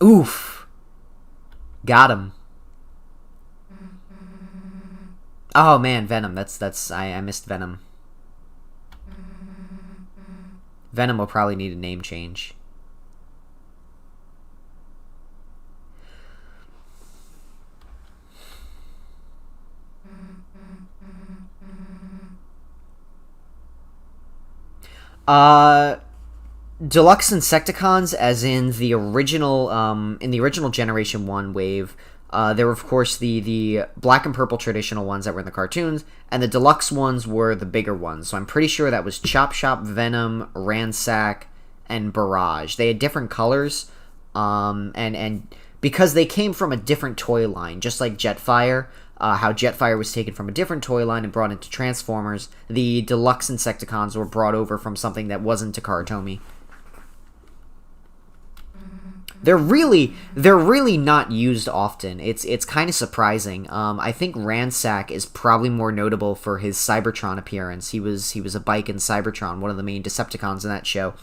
Oof. Got him. Oh man, Venom. I missed Venom. Venom will probably need a name change. Deluxe Insecticons, as in the original Generation 1 wave, there were, of course, the black and purple traditional ones that were in the cartoons, and the deluxe ones were the bigger ones. So I'm pretty sure that was Chop Shop, Venom, Ransack, and Barrage. They had different colors, and because they came from a different toy line, just like Jetfire, how Jetfire was taken from a different toy line and brought into Transformers, the deluxe Insecticons were brought over from something that wasn't Takara Tomy. they're really not used often. It's kind of surprising. I think Ransack is probably more notable for his Cybertron appearance. He was a bike in Cybertron, one of the main Decepticons in that show.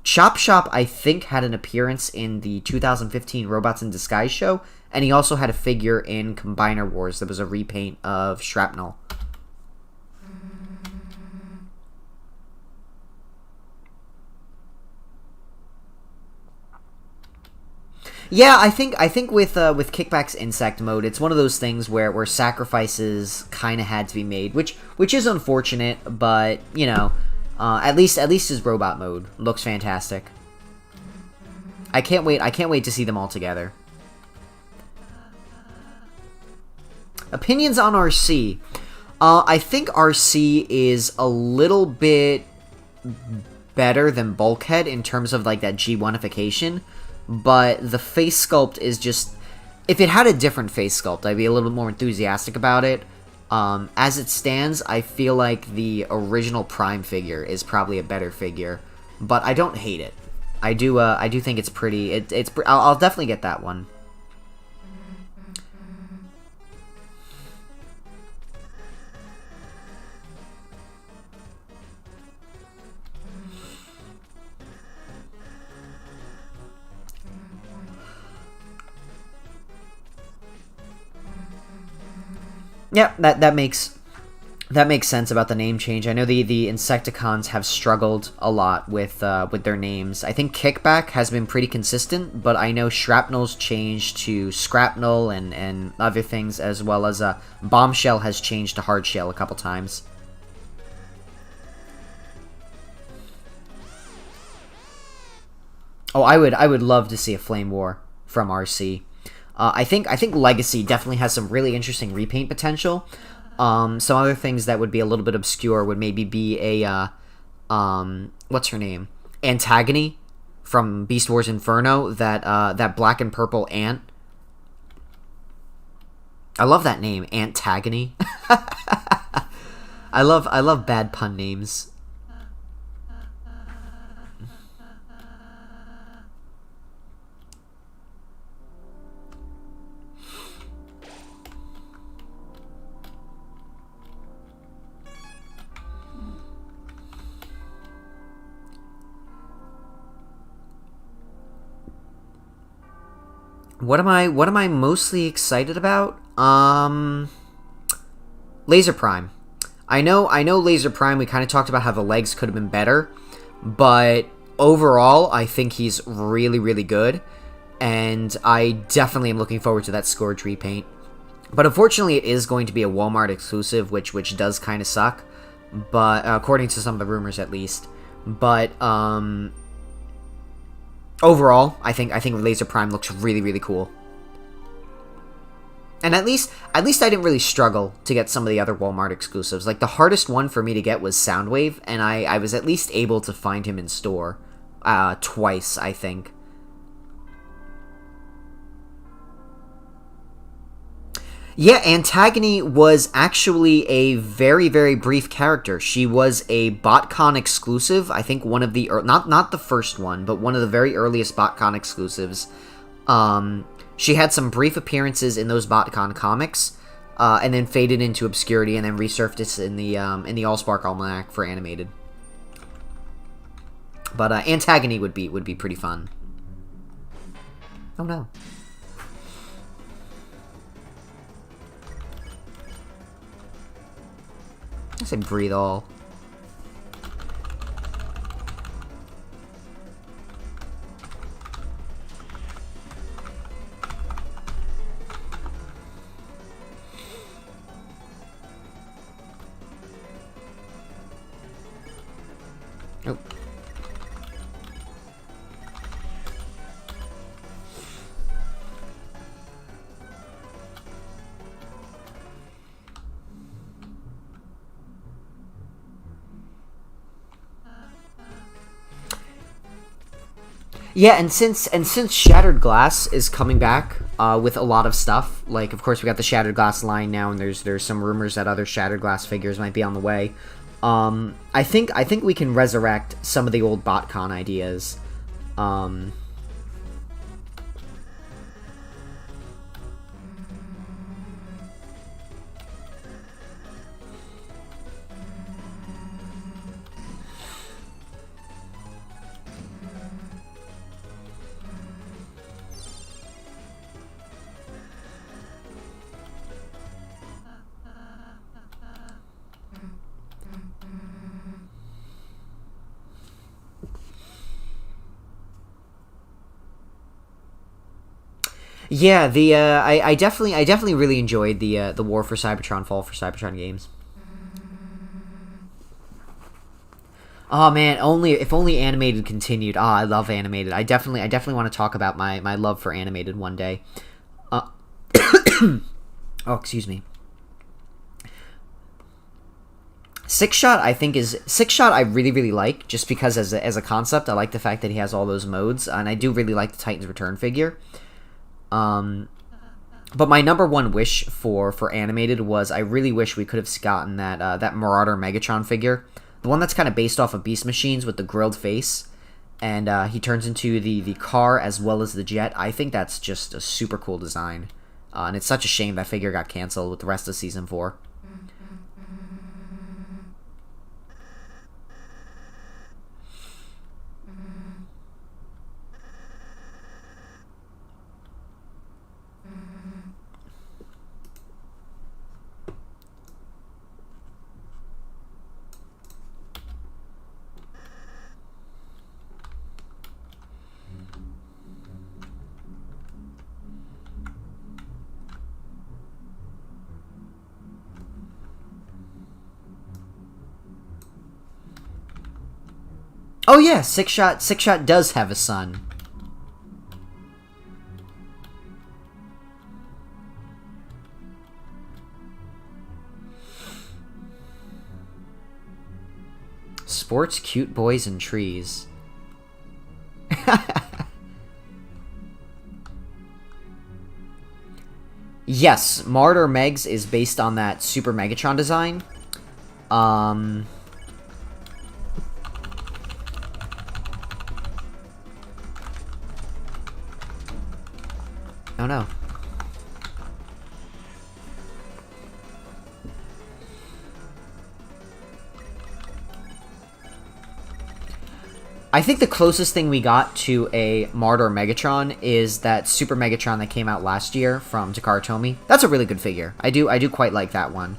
Chop Shop, I think, had an appearance in the 2015 Robots in Disguise show, and he also had a figure in Combiner Wars that was a repaint of Shrapnel. Yeah, I think with Kickback's insect mode, it's one of those things where sacrifices kind of had to be made, which is unfortunate, but you know, at least his robot mode looks fantastic. I can't wait to see them all together. Opinions on RC. I think RC is a little bit better than Bulkhead in terms of like that G1ification. But the face sculpt is just... If it had a different face sculpt, I'd be a little bit more enthusiastic about it. As it stands, I feel like the original Prime figure is probably a better figure. But I don't hate it. I do think it's pretty... I'll definitely get that one. Yeah, that makes sense about the name change. I know the Insecticons have struggled a lot with their names. I think Kickback has been pretty consistent, but I know Shrapnel's changed to Scrapnel and other things, as well as Bombshell has changed to Hardshell a couple times. Oh, I would love to see a Flame War from RC. I think Legacy definitely has some really interesting repaint potential. Some other things that would be a little bit obscure would maybe be a what's her name? Antagony from Beast Wars Inferno, that black and purple ant. I love that name, Antagony. I love bad pun names. What am I mostly excited about? Laser Prime. I know Laser Prime, we kind of talked about how the legs could have been better, but overall, I think he's really, really good, and I definitely am looking forward to that Scourge repaint. But unfortunately, it is going to be a Walmart exclusive, which does kind of suck, but according to some of the rumors at least. But overall, I think Laser Prime looks really, really cool. And at least I didn't really struggle to get some of the other Walmart exclusives. Like, the hardest one for me to get was Soundwave, and I was at least able to find him in store twice, I think. Yeah, Antagony was actually a very, very brief character. She was a BotCon exclusive. I think one of the... Not the first one, but one of the very earliest BotCon exclusives. She had some brief appearances in those BotCon comics, and then faded into obscurity, and then resurfaced in the Allspark Almanac for animated. But Antagony would be pretty fun. Oh no. I said breathe all. Oh. Yeah, and since Shattered Glass is coming back with a lot of stuff, like, of course we got the Shattered Glass line now, and there's some rumors that other Shattered Glass figures might be on the way. I think we can resurrect some of the old BotCon ideas. Yeah, I definitely really enjoyed the War for Cybertron, Fall for Cybertron games. Oh man, if only animated continued. Ah, I love animated. I definitely want to talk about my love for animated one day. Uh, oh, excuse me. Six Shot I really like just because as a concept I like the fact that he has all those modes, and I do really like the Titans Return figure. But my number one wish for animated was I really wish we could have gotten that Marauder Megatron figure, the one that's kind of based off of Beast Machines with the grilled face, and he turns into the car as well as the jet. I think that's just a super cool design, and it's such a shame that figure got canceled with the rest of Season 4. Oh yeah, Six Shot does have a son. Sports, cute boys, and trees. Yes, Martyr Megs is based on that Super Megatron design. Um... Oh no. I think the closest thing we got to a Martyr Megatron is that Super Megatron that came out last year from Takara Tomy. That's a really good figure. I do quite like that one.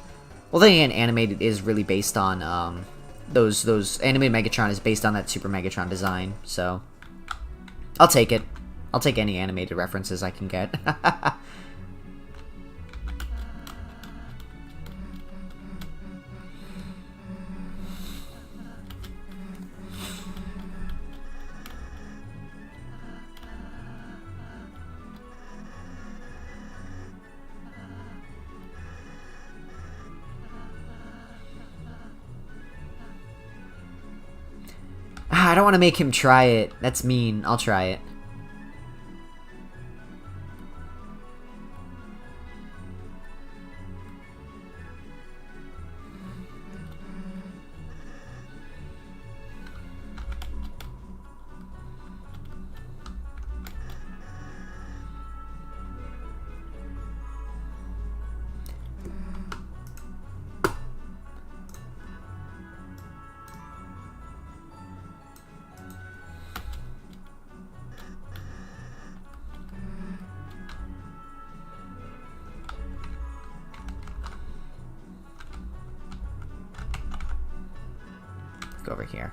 Well, then again, animated is really based on those animated Megatron is based on that Super Megatron design. So I'll take it. I'll take any animated references I can get. I don't want to make him try it. That's mean. I'll try it. Go over here.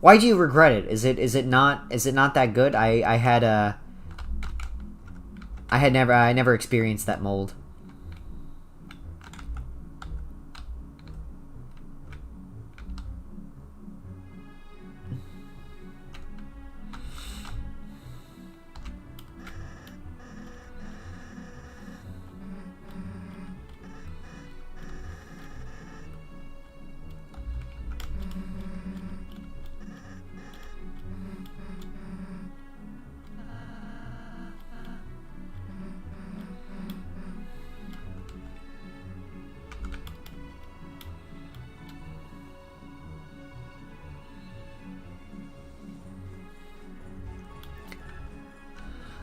Why do you regret it? Is it not that good? I never experienced that mold.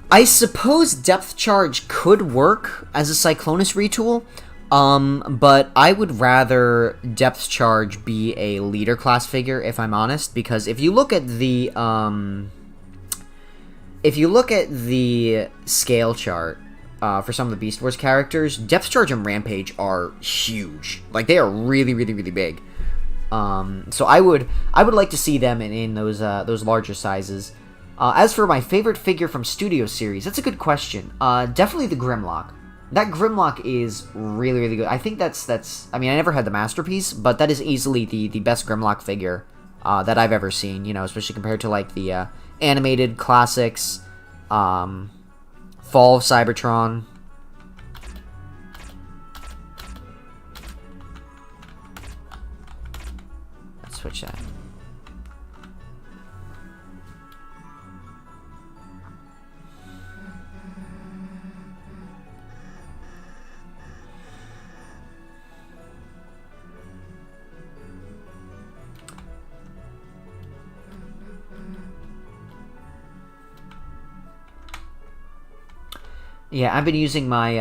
I suppose Depth Charge could work as a Cyclonus retool, But I would rather Depth Charge be a leader class figure, if I'm honest, because if you look at the, scale chart, for some of the Beast Wars characters, Depth Charge and Rampage are huge. Like, they are really, really, really big. So I would like to see them in those larger sizes. As for my favorite figure from Studio Series, that's a good question. Definitely the Grimlock. That Grimlock is really, really good. I think that's. I mean, I never had the Masterpiece, but that is easily the best Grimlock figure that I've ever seen. You know, especially compared to like the animated classics, Fall of Cybertron. Let's switch that. Yeah, I've been using my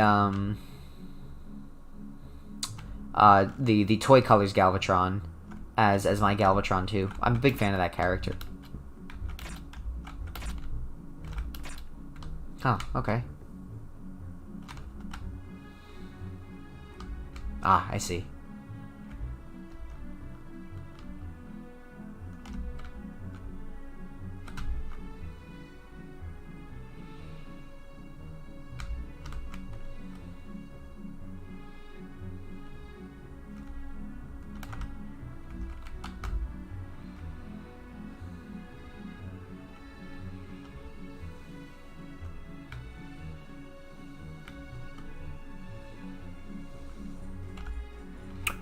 the Toy Colors Galvatron as my Galvatron too. I'm a big fan of that character. Oh, okay. Ah, I see.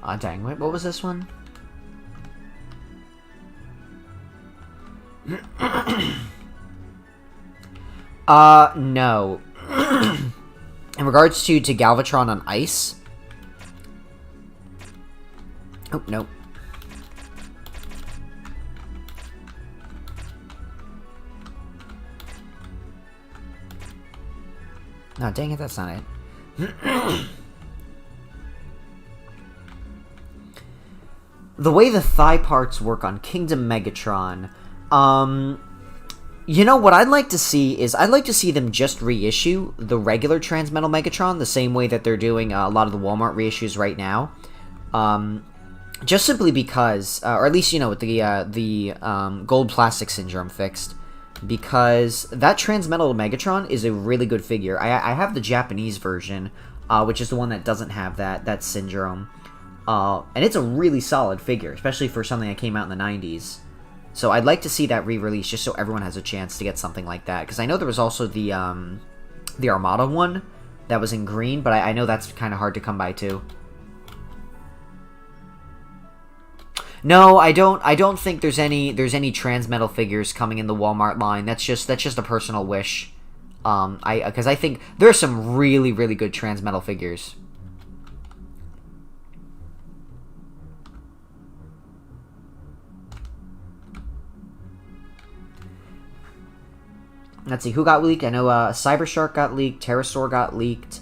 Aw, dang, what was this one? No. In regards to Galvatron on ice... Oh, no. No, dang it, that's not it. The way the thigh parts work on Kingdom Megatron, you know, what I'd like to see is, I'd like to see them just reissue the regular Transmetal Megatron, the same way that they're doing a lot of the Walmart reissues right now. Just simply because, or at least, you know, with the Gold Plastic Syndrome fixed, because that Transmetal Megatron is a really good figure. I have the Japanese version, which is the one that doesn't have that syndrome. And it's a really solid figure, especially for something that came out in the 90s. So I'd like to see that re-release, just so everyone has a chance to get something like that. Because I know there was also the Armada one that was in green, but I know that's kind of hard to come by too. No, I don't think there's any Transmetal figures coming in the Walmart line. That's just a personal wish. Because I think there are some really, really good Transmetal figures. Let's see, who got leaked? I know Cybershark got leaked, Pterosaur got leaked,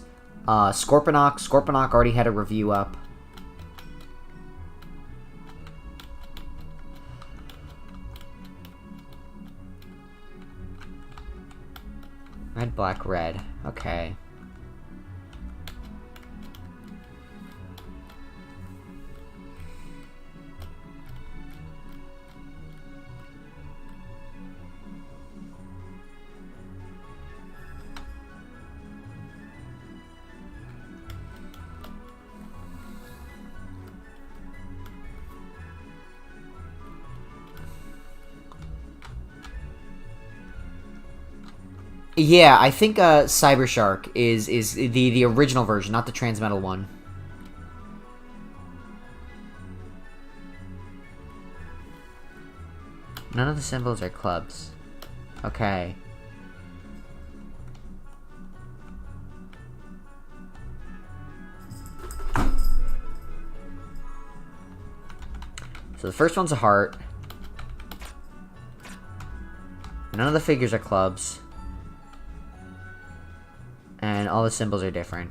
Scorponok already had a review up. Red, black, red. Okay. Yeah, I think Cybershark is the original version, not the Transmetal one. None of the symbols are clubs. Okay. So the first one's a heart. None of the figures are clubs. And all the symbols are different.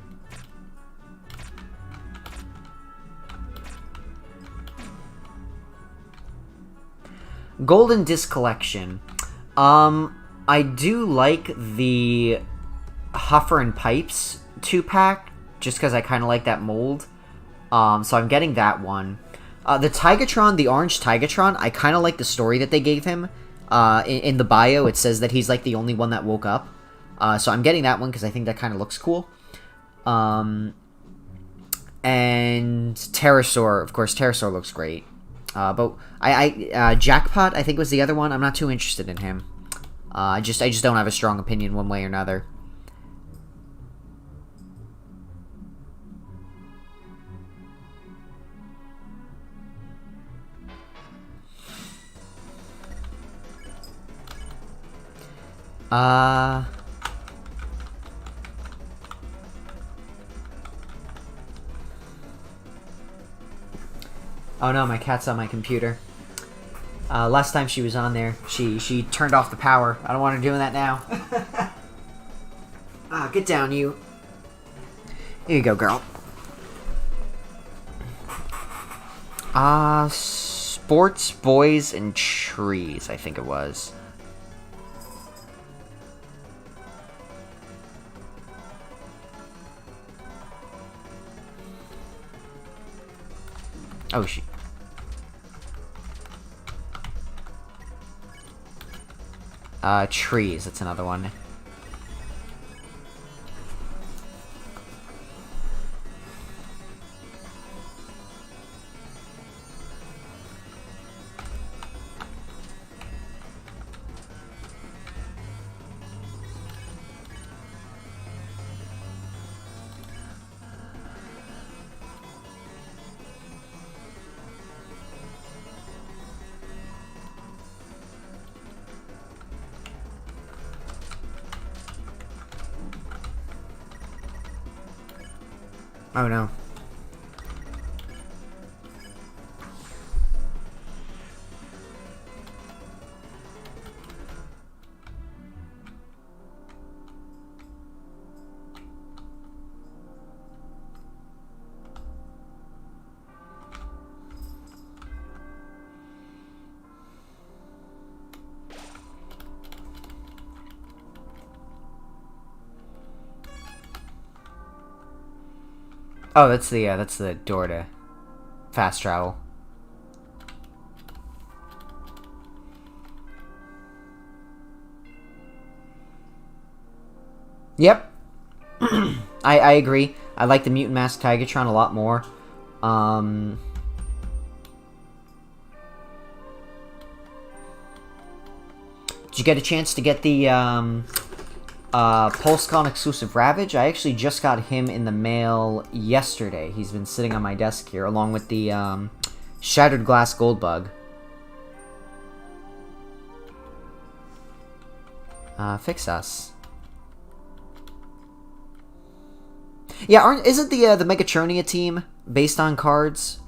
Golden Disc Collection. I do like the Huffer and Pipes 2-pack, just because I kind of like that mold. So I'm getting that one. The Tigatron, the orange Tigatron, I kind of like the story that they gave him. In the bio, it says that he's like the only one that woke up. So I'm getting that one because I think that kind of looks cool. And Pterosaur, of course, Pterosaur looks great. But Jackpot, I think, was the other one. I'm not too interested in him. I just don't have a strong opinion one way or another. Oh no, my cat's on my computer. Last time she was on there, she turned off the power. I don't want her doing that now. Get down, you. Here you go, girl. Sports, Boys, and Trees, I think it was. Oh, Trees, that's another one. Oh no. Oh, that's the door to fast travel. Yep. I agree. I like the Mutant Mask Tigatron a lot more. Did you get a chance to get the PulseCon exclusive Ravage? I actually just got him in the mail yesterday. He's been sitting on my desk here, along with the Shattered Glass Goldbug. Fix us. Yeah, isn't the Megatronia team based on cards?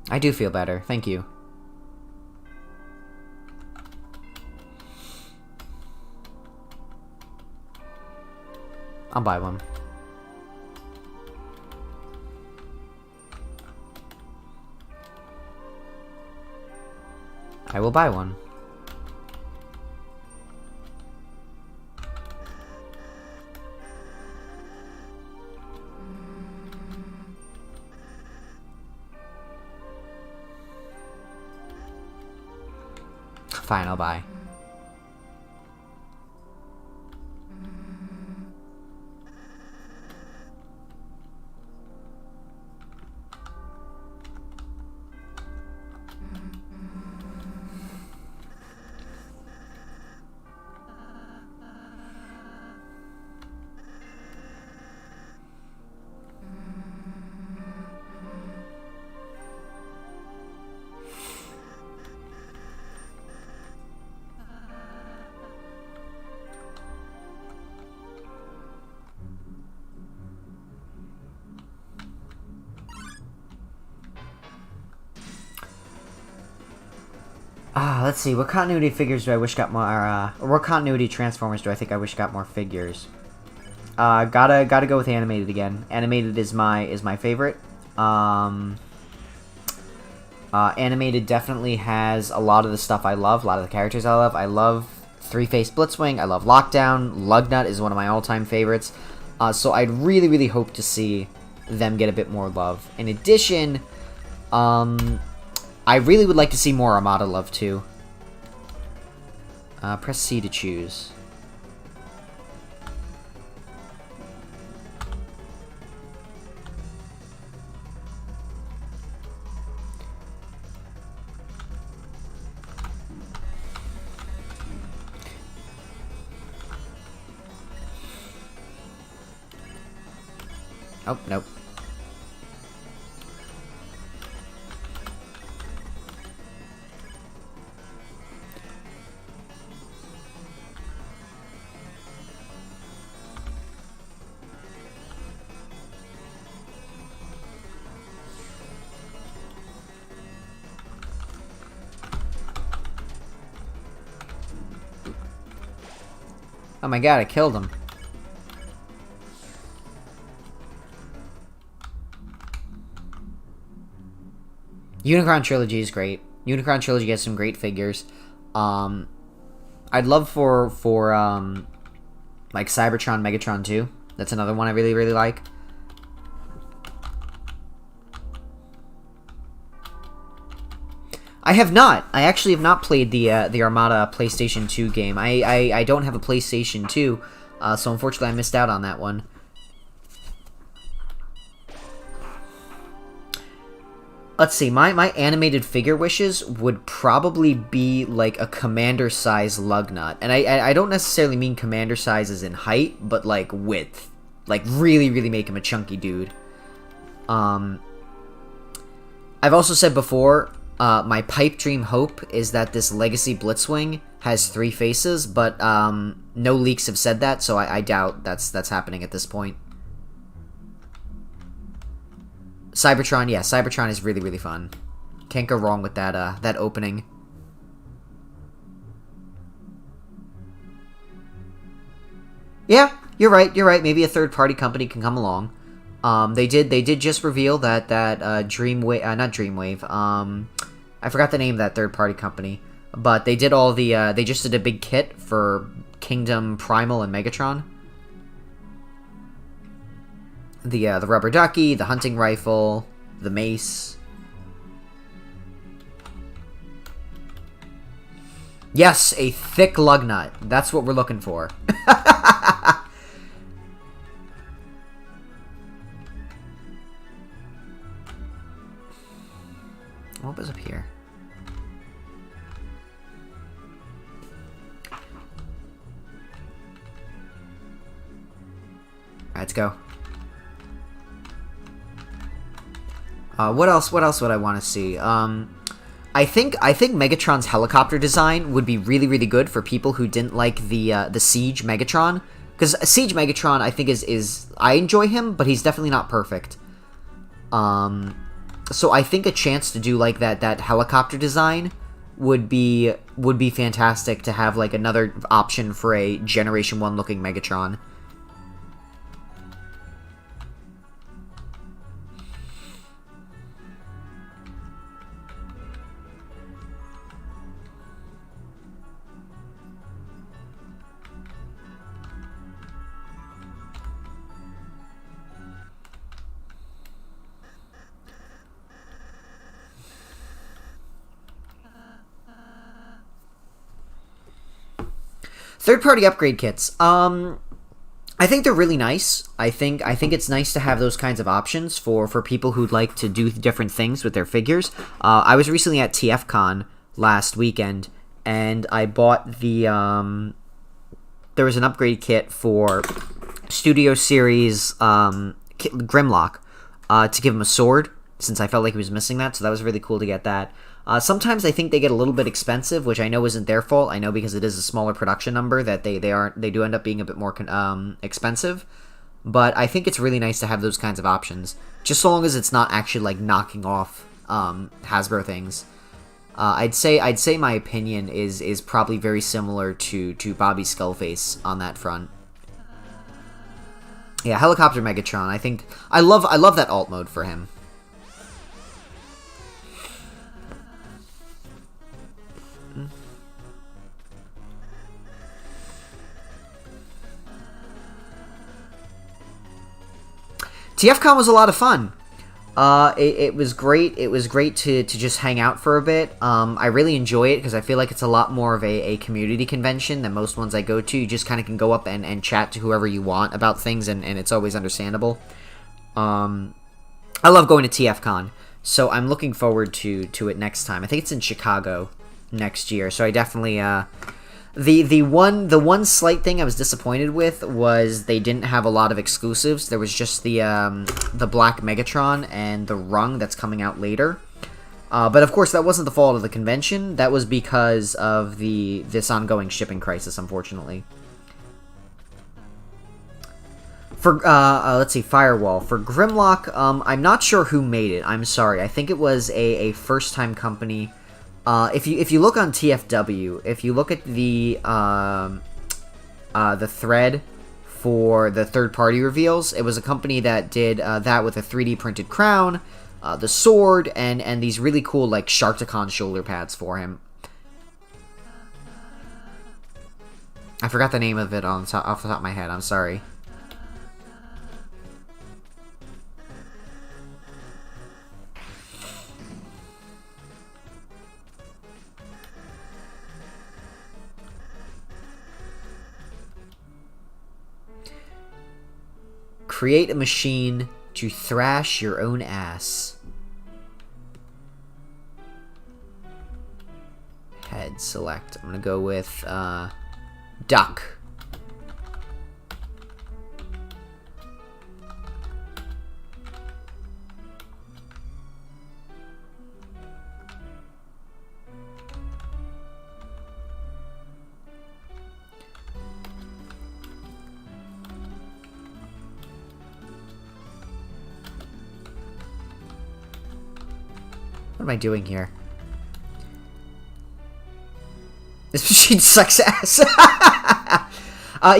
I do feel better, thank you. I'll buy one. I will buy one. Fine, I'll buy. Let's see. What continuity figures do I wish got more? Or what continuity Transformers do I think I wish got more figures? Gotta go with animated again. Animated is my favorite. Animated definitely has a lot of the stuff I love, a lot of the characters I love. I love Three-Face Blitzwing, I love Lockdown, Lugnut is one of my all-time favorites. So I'd really, really hope to see them get a bit more love. In addition, I really would like to see more Armada love, too. Press C to choose. Oh, nope. Oh my god, I killed him. Unicron Trilogy is great. Unicron Trilogy has some great figures. I'd love for like Cybertron, Megatron 2. That's another one I really, really like. I have not. I actually have not played the Armada PlayStation 2 game. I don't have a PlayStation 2, so unfortunately I missed out on that one. Let's see, my animated figure wishes would probably be like a commander-size Lugnut. And I don't necessarily mean commander size as in height, but like width. Like really, really make him a chunky dude. I've also said before, my pipe dream hope is that this Legacy Blitzwing has 3 faces, but no leaks have said that, so I doubt that's happening at this point. Cybertron, yeah, Cybertron is really, really fun. Can't go wrong with that, that opening. Yeah, you're right, maybe a third-party company can come along. They did just reveal that Dreamwave, not Dreamwave, I forgot the name of that third-party company, but they did all the, they just did a big kit for Kingdom, Primal, and Megatron. The rubber ducky, the hunting rifle, the mace. Yes, a thick Lugnut. That's what we're looking for. What was up here? Alright, let's go. What else would I want to see? I think Megatron's helicopter design would be really, really good for people who didn't like the Siege Megatron. Because Siege Megatron, I think, is... I enjoy him, but he's definitely not perfect. So I think a chance to do, like, that helicopter design would be fantastic to have, like, another option for a Generation 1 looking Megatron. Third-party upgrade kits. I think they're really nice. I think it's nice to have those kinds of options for people who'd like to do different things with their figures. I was recently at TFCon last weekend, and I bought the... there was an upgrade kit for Studio Series Grimlock to give him a sword, since I felt like he was missing that, so that was really cool to get that. Sometimes I think they get a little bit expensive, which I know isn't their fault. I know because it is a smaller production number that they do end up being a bit more expensive. But I think it's really nice to have those kinds of options, just so long as it's not actually like knocking off Hasbro things. I'd say my opinion is probably very similar to Bobby Skullface on that front. Yeah, Helicopter Megatron. I think I love that alt mode for him. TFCon was a lot of fun. It was great. It was great to just hang out for a bit. I really enjoy it because I feel like it's a lot more of a community convention than most ones I go to. You just kind of can go up and chat to whoever you want about things, and it's always understandable. I love going to TFCon, so I'm looking forward to it next time. I think it's in Chicago next year, so I definitely... The one slight thing I was disappointed with was they didn't have a lot of exclusives. There was just the Black Megatron and the Rung that's coming out later. But of course that wasn't the fault of the convention. That was because of this ongoing shipping crisis, unfortunately. For let's see, Firewall. For Grimlock, I'm not sure who made it. I'm sorry. I think it was a first-time company. If you look on TFW, if you look at the thread for the third-party reveals, it was a company that did that with a 3D printed crown, the sword, and these really cool like Sharkticon shoulder pads for him. I forgot the name of it off the top of my head. I'm sorry. Create a machine to thrash your own ass. Head select. I'm gonna go with duck. What am I doing here? This machine sucks ass.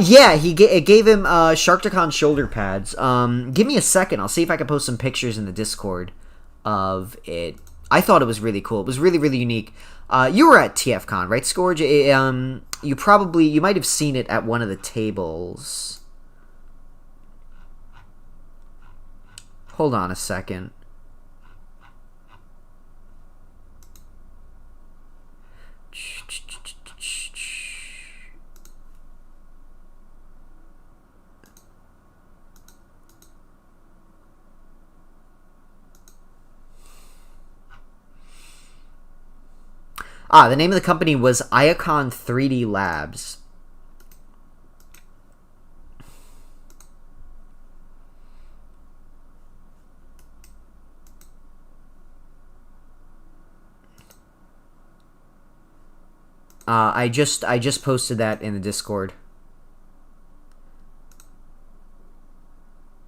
Yeah, it gave him Sharkticon shoulder pads. Give me a second. I'll see if I can post some pictures in the Discord of it. I thought it was really cool. It was really, really unique. You were at TFCon, right, Scourge? You might have seen it at one of the tables. Hold on a second. The name of the company was Iacon 3D Labs. I just posted that in the Discord.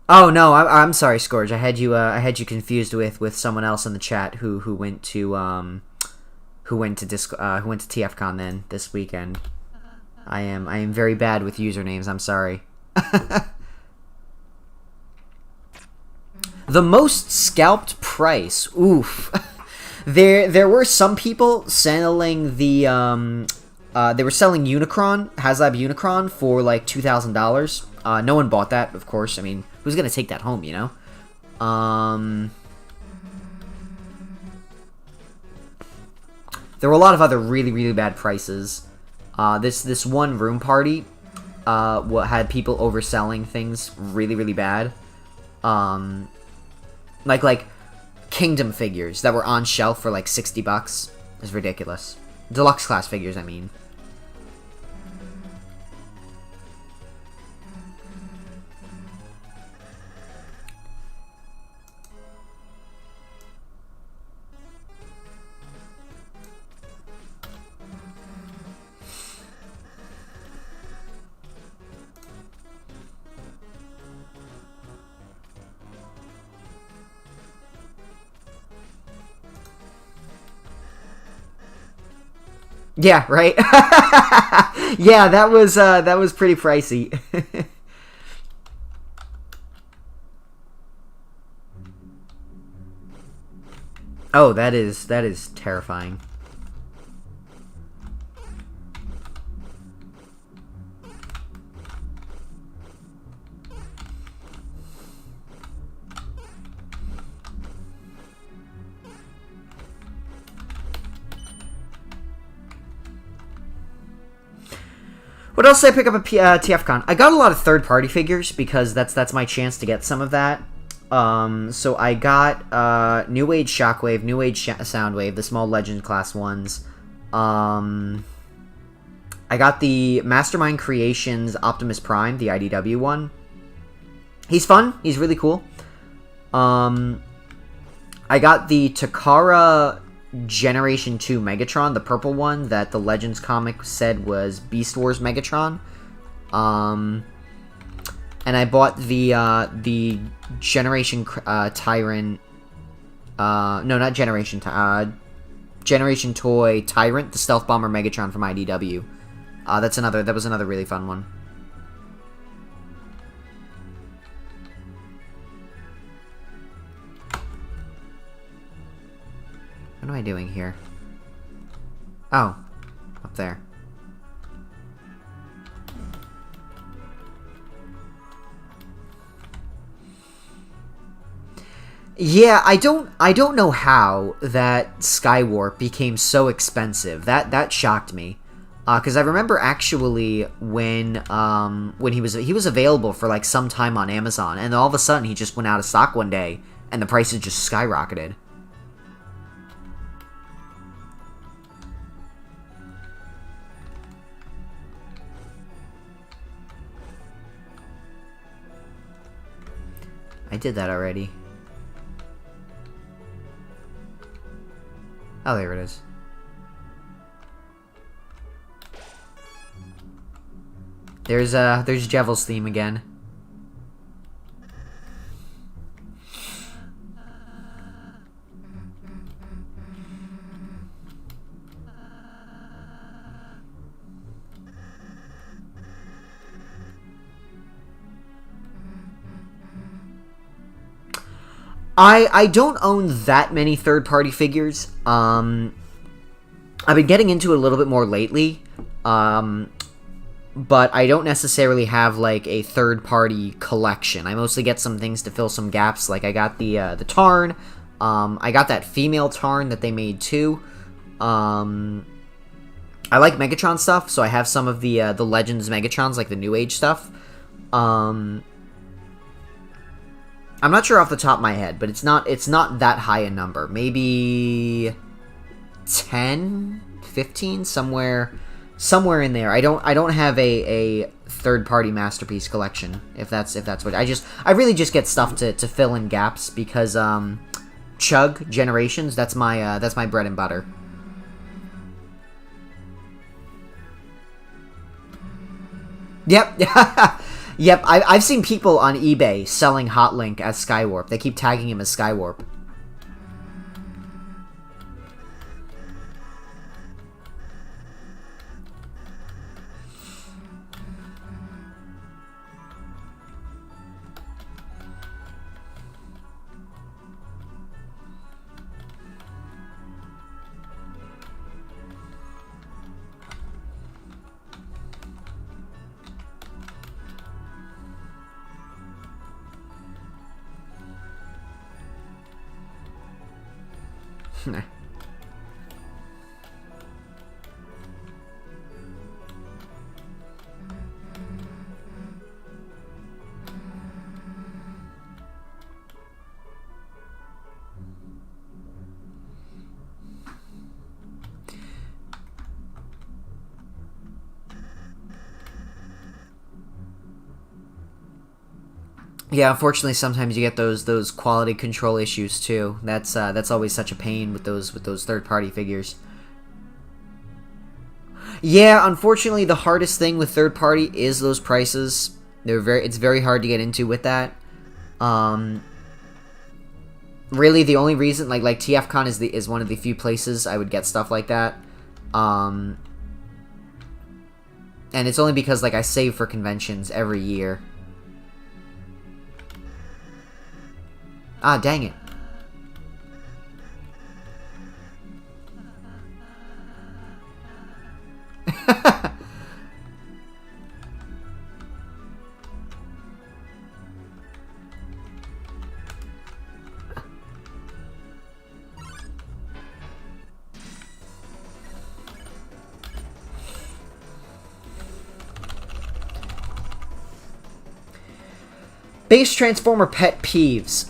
Oh no, I'm sorry, Scourge. I had you confused with someone else in the chat who went to TFCon then this weekend. I am very bad with usernames. I'm sorry. The most scalped price. Oof. There were some people selling the they were selling Unicron, HasLab Unicron for like $2,000. No one bought that, of course. I mean, who's gonna take that home, you know? There were a lot of other really, really bad prices. This one room party had people overselling things really, really bad. Like Kingdom figures that were on shelf for like $60. It's ridiculous. Deluxe class figures, I mean. Yeah, right? Yeah, that was pretty pricey. Oh, that is terrifying. What else did I pick up at TFCon? I got a lot of third-party figures because that's my chance to get some of that. So I got New Age Shockwave, New Age Soundwave, the small Legend class ones. I got the Mastermind Creations Optimus Prime, the IDW one. He's fun. He's really cool. I got the Takara Generation 2 Megatron, the purple one that the Legends comic said was Beast Wars Megatron. And I bought the Generation Tyrant. No, not Generation. Generation Toy Tyrant, the Stealth Bomber Megatron from IDW. That was another really fun one. What am I doing here? Oh, up there. Yeah, I don't know how that Skywarp became so expensive. That shocked me. Because I remember actually when he was available for like some time on Amazon, and all of a sudden he just went out of stock one day, and the prices just skyrocketed. I did that already. Oh, there it is. There's Jevel's theme again. I don't own that many third-party figures. I've been getting into it a little bit more lately. But I don't necessarily have like a third-party collection. I mostly get some things to fill some gaps. Like I got the Tarn. I got that female Tarn that they made too. I like Megatron stuff, so I have some of the Legends Megatrons, like the New Age stuff. I'm not sure off the top of my head, but it's not that high a number. Maybe 10, 15, somewhere in there. I don't have a third-party masterpiece collection, if that's what I really just get stuff to fill in gaps because Chug Generations, that's my bread and butter. Yep. Yep, I've seen people on eBay selling Hotlink as Skywarp. They keep tagging him as Skywarp. Yeah, unfortunately, sometimes you get those quality control issues too. That's always such a pain with those third-party figures. Yeah, unfortunately, the hardest thing with third-party is those prices. It's very hard to get into with that. Really, the only reason like TFCon is one of the few places I would get stuff like that. And it's only because like I save for conventions every year. Ah, dang it. Base Transformer pet peeves.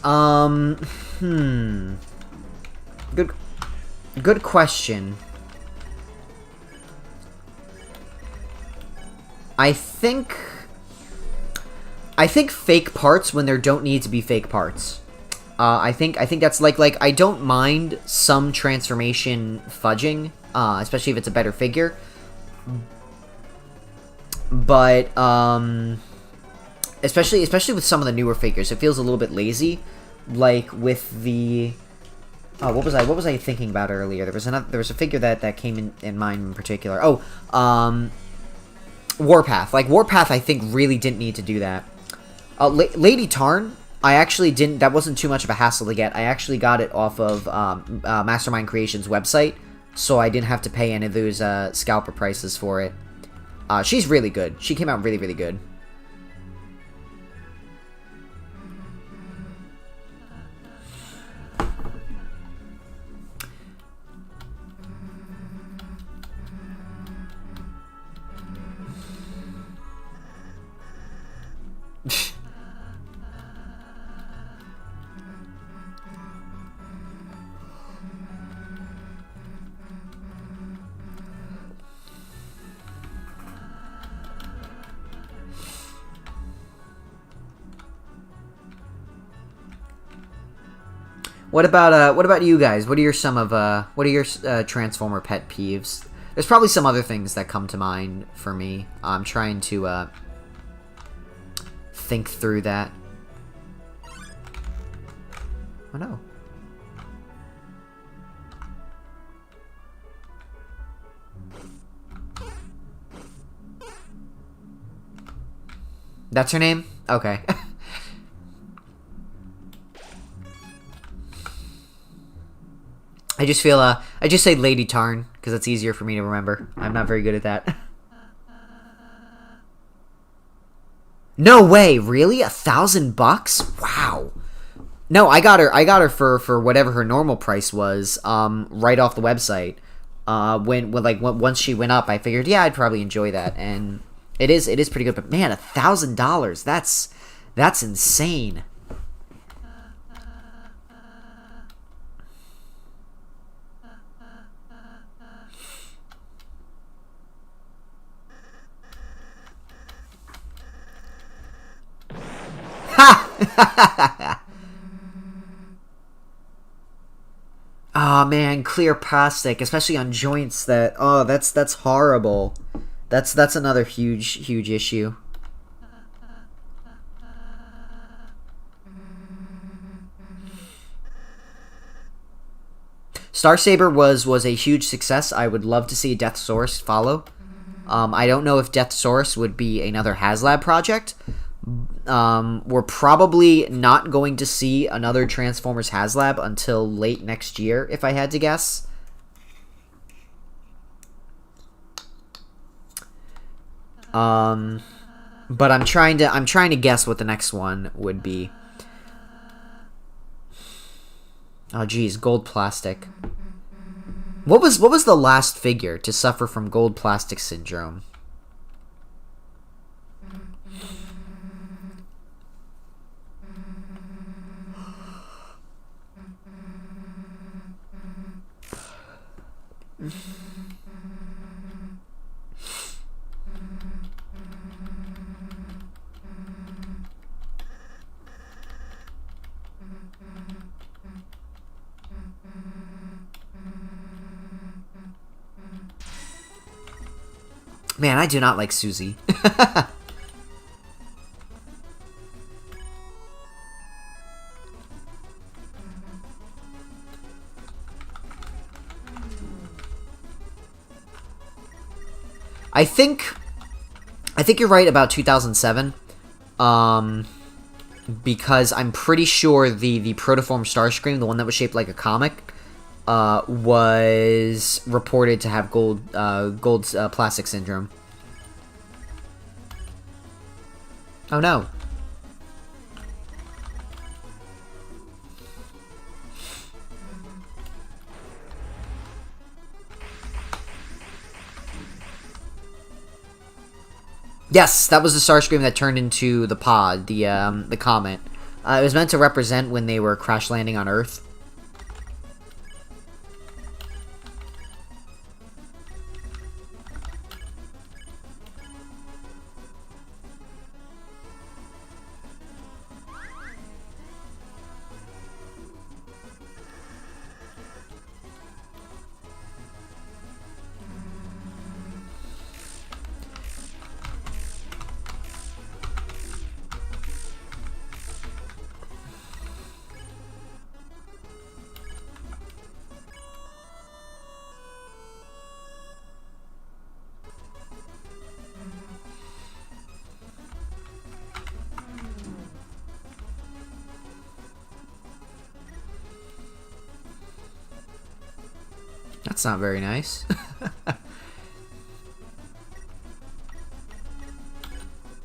Good question. I think fake parts when there don't need to be fake parts. I think that's like I don't mind some transformation fudging, especially if it's a better figure. But especially with some of the newer figures, it feels a little bit lazy. Like with the what was I thinking about earlier? There was a figure that came in mind in particular. Warpath. Like Warpath, I think really didn't need to do that. Lady Tarn, I actually didn't. That wasn't too much of a hassle to get. I actually got it off of Mastermind Creations website, so I didn't have to pay any of those scalper prices for it. She's really good. She came out really, really good. What about you guys? What are your Transformer pet peeves? There's probably some other things that come to mind for me. I'm trying to think through that. Oh no. That's her name? Okay. I just feel, I just say Lady Tarn, because it's easier for me to remember. I'm not very good at that. No way, really? $1,000? Wow. No, I got her for whatever her normal price was, right off the website. Once she went up, I figured, yeah, I'd probably enjoy that, and it is pretty good, but man, $1,000, that's insane. Oh man, clear plastic, especially on joints that that's horrible. That's another huge issue. Star Saber was a huge success. I would love to see Deathsaurus follow. I don't know if Deathsaurus would be another HasLab project. We're probably not going to see another Transformers HasLab until late next year, if I had to guess. But I'm trying to guess what the next one would be. Oh geez, gold plastic. What was the last figure to suffer from gold plastic syndrome? Man, I do not like Susie. I think you're right about 2007. Because I'm pretty sure the Protoform Starscream, the one that was shaped like a comic, was reported to have gold plastic syndrome. Oh no. Yes, that was the Starscream that turned into the pod, the comet. It was meant to represent when they were crash landing on Earth. That's not very nice.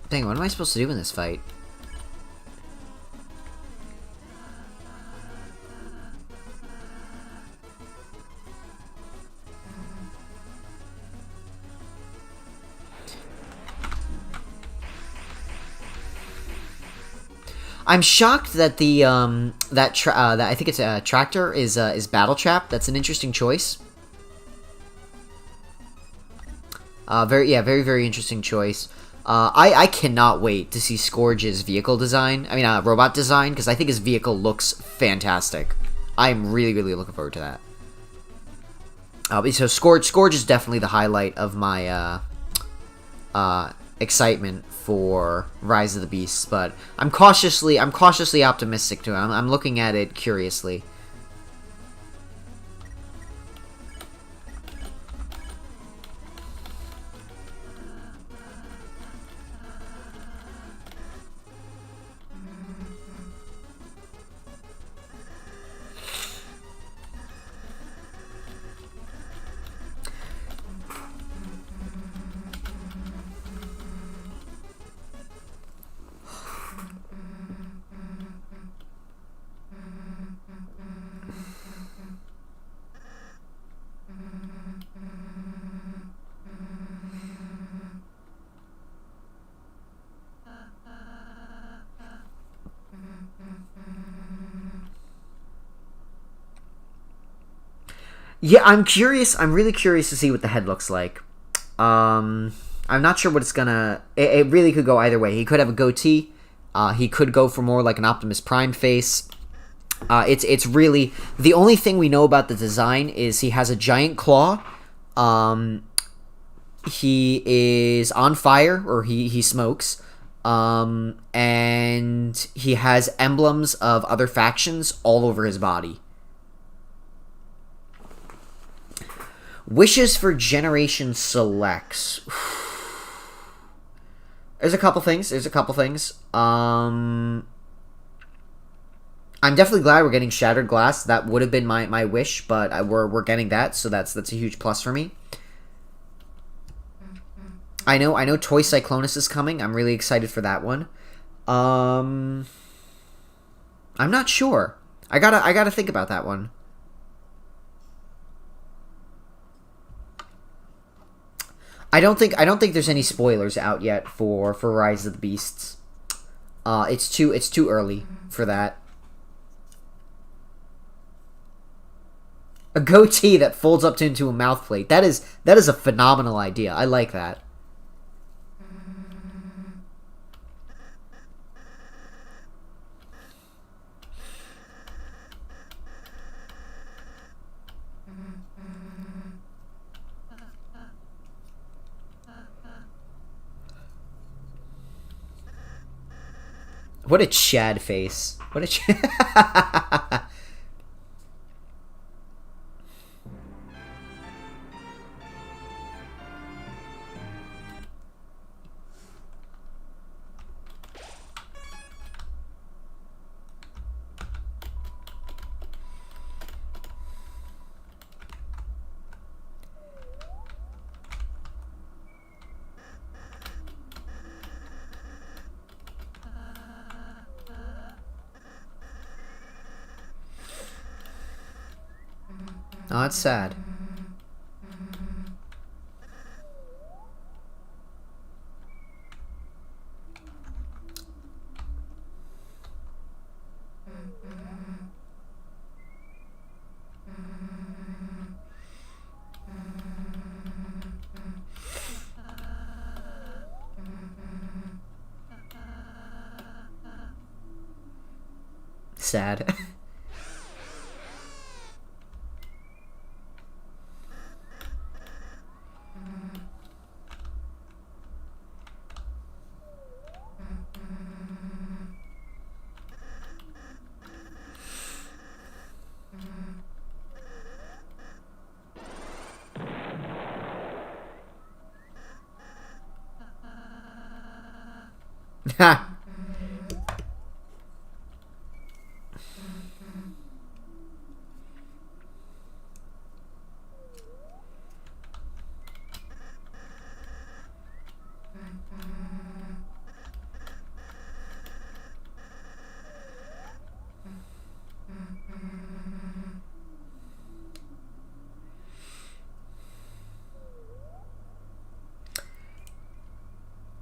Dang, what am I supposed to do in this fight? I'm shocked that the that I think it's a tractor is Battle Trap. That's an interesting choice. Very interesting choice. I cannot wait to see Scourge's vehicle design. I mean, robot design, because I think his vehicle looks fantastic. I'm really looking forward to that. So Scourge is definitely the highlight of my excitement for Rise of the Beasts, but I'm cautiously optimistic to it. I'm looking at it curiously. Yeah, I'm curious. I'm really curious to see what the head looks like. I'm not sure what it's gonna... It really could go either way. He could have a goatee. He could go for more like an Optimus Prime face. It's really... The only thing we know about the design is he has a giant claw. He is on fire, or he smokes. And he has emblems of other factions all over his body. Wishes for Generation Selects. There's a couple things. I'm definitely glad we're getting Shattered Glass. That would have been my wish, but we're getting that, so that's a huge plus for me. I know Toy Cyclonus is coming. I'm really excited for that one. I'm not sure. I gotta think about that one. I don't think there's any spoilers out yet for Rise of the Beasts. It's too early for that. A goatee that folds up into a mouth plate. That is a phenomenal idea. I like that. What a Chad face. What a Chad. Oh, that's sad. sad. Ha!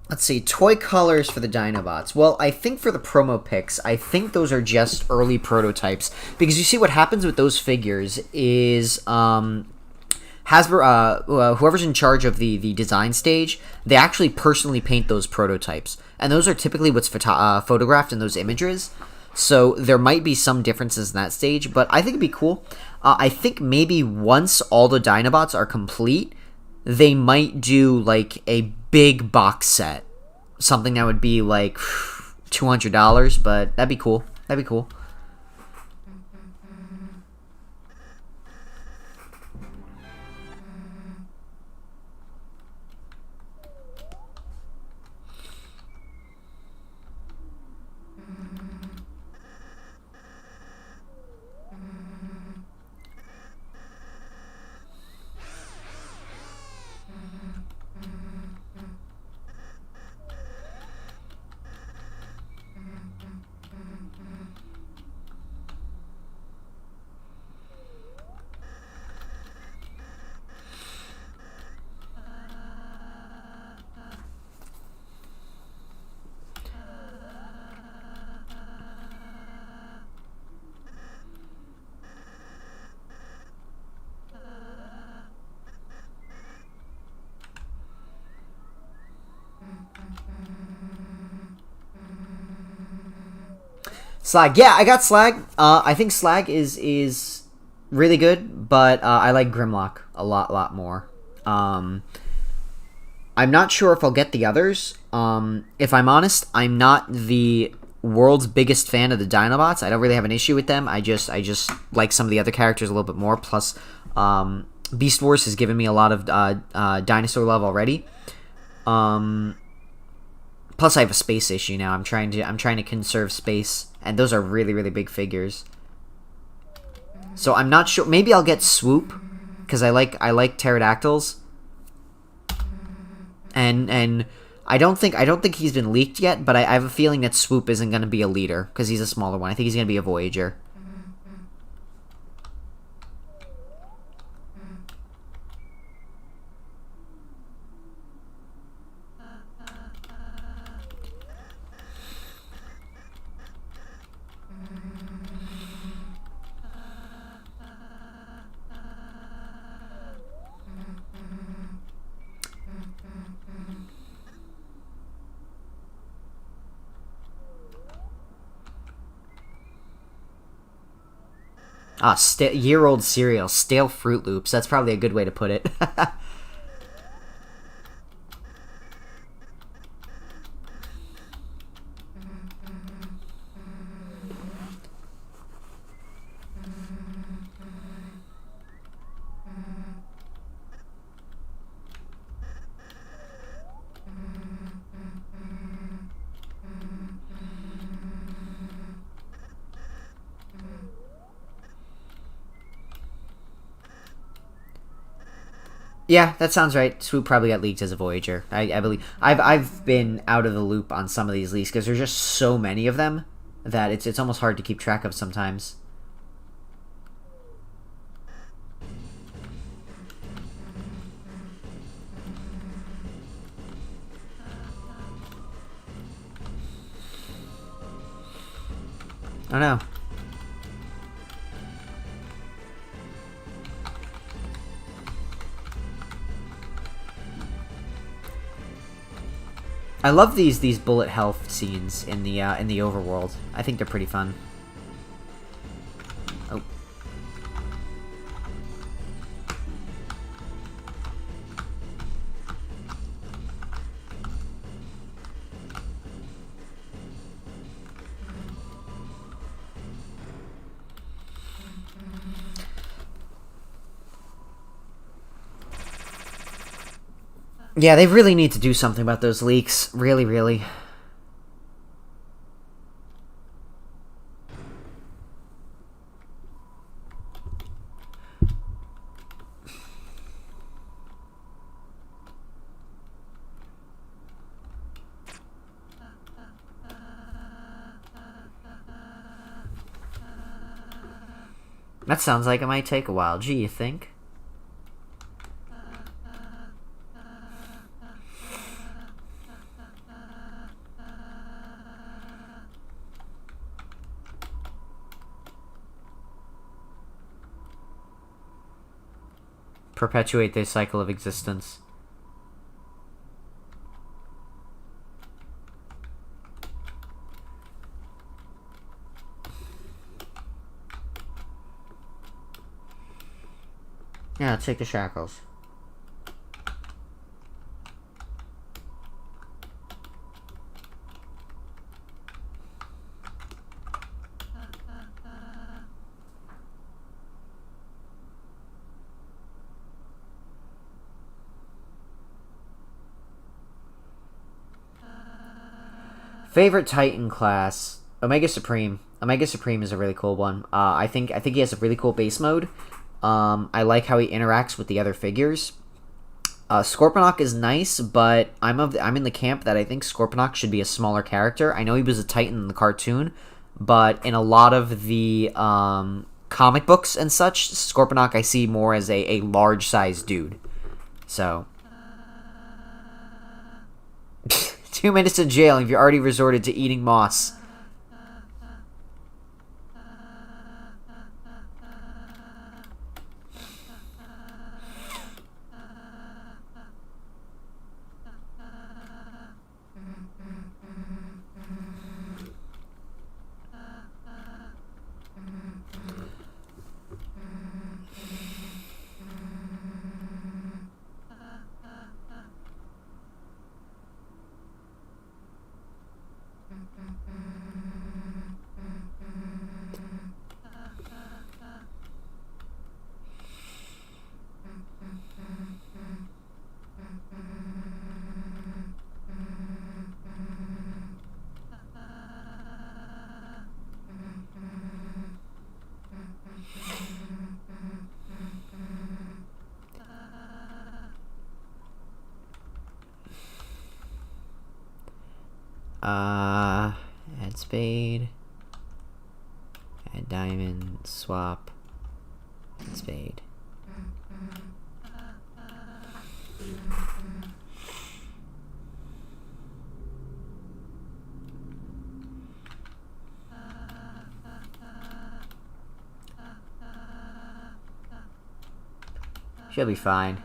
Let's see, toy colors for the Dinobots. Well, I think for the promo pics, I think those are just early prototypes. Because you see what happens with those figures is Hasbro, whoever's in charge of the design stage, they actually personally paint those prototypes. And those are typically what's photographed in those images. So there might be some differences in that stage, but I think it'd be cool. I think maybe once all the Dinobots are complete, they might do like a big box set. Something that would be like $200, but that'd be cool. That'd be cool. Slag. Yeah, I got Slag. I think Slag is really good, but I like Grimlock a lot more. I'm not sure if I'll get the others. If I'm honest, I'm not the world's biggest fan of the Dinobots. I don't really have an issue with them. I just like some of the other characters a little bit more. Plus, Beast Wars has given me a lot of dinosaur love already. Plus, I have a space issue now. I'm trying to conserve space, and those are really big figures. So I'm not sure. Maybe I'll get Swoop because I like pterodactyls. And I don't think he's been leaked yet, but I have a feeling that Swoop isn't going to be a leader because he's a smaller one. I think he's going to be a Voyager. Year-old cereal, stale Fruit Loops. That's probably a good way to put it. Yeah, that sounds right. Swoop probably got leaked as a Voyager. I believe. I've been out of the loop on some of these leaks because there's just so many of them that it's almost hard to keep track of sometimes. I don't know. I love these bullet health scenes in the overworld. I think they're pretty fun. Yeah, they really need to do something about those leaks. Really, really. That sounds like it might take a while. Gee, you think? Perpetuate this cycle of existence. Yeah, take the shackles. Favorite Titan class, Omega Supreme. Omega Supreme is a really cool one. I think he has a really cool base mode. I like how he interacts with the other figures. Scorponok is nice, but I'm in the camp that I think Scorponok should be a smaller character. I know he was a Titan in the cartoon, but in a lot of the comic books and such, Scorponok I see more as a large-sized dude. So 2 minutes in jail if you already resorted to eating moss. Add spade. Add diamond. Swap. Add spade. She'll be fine.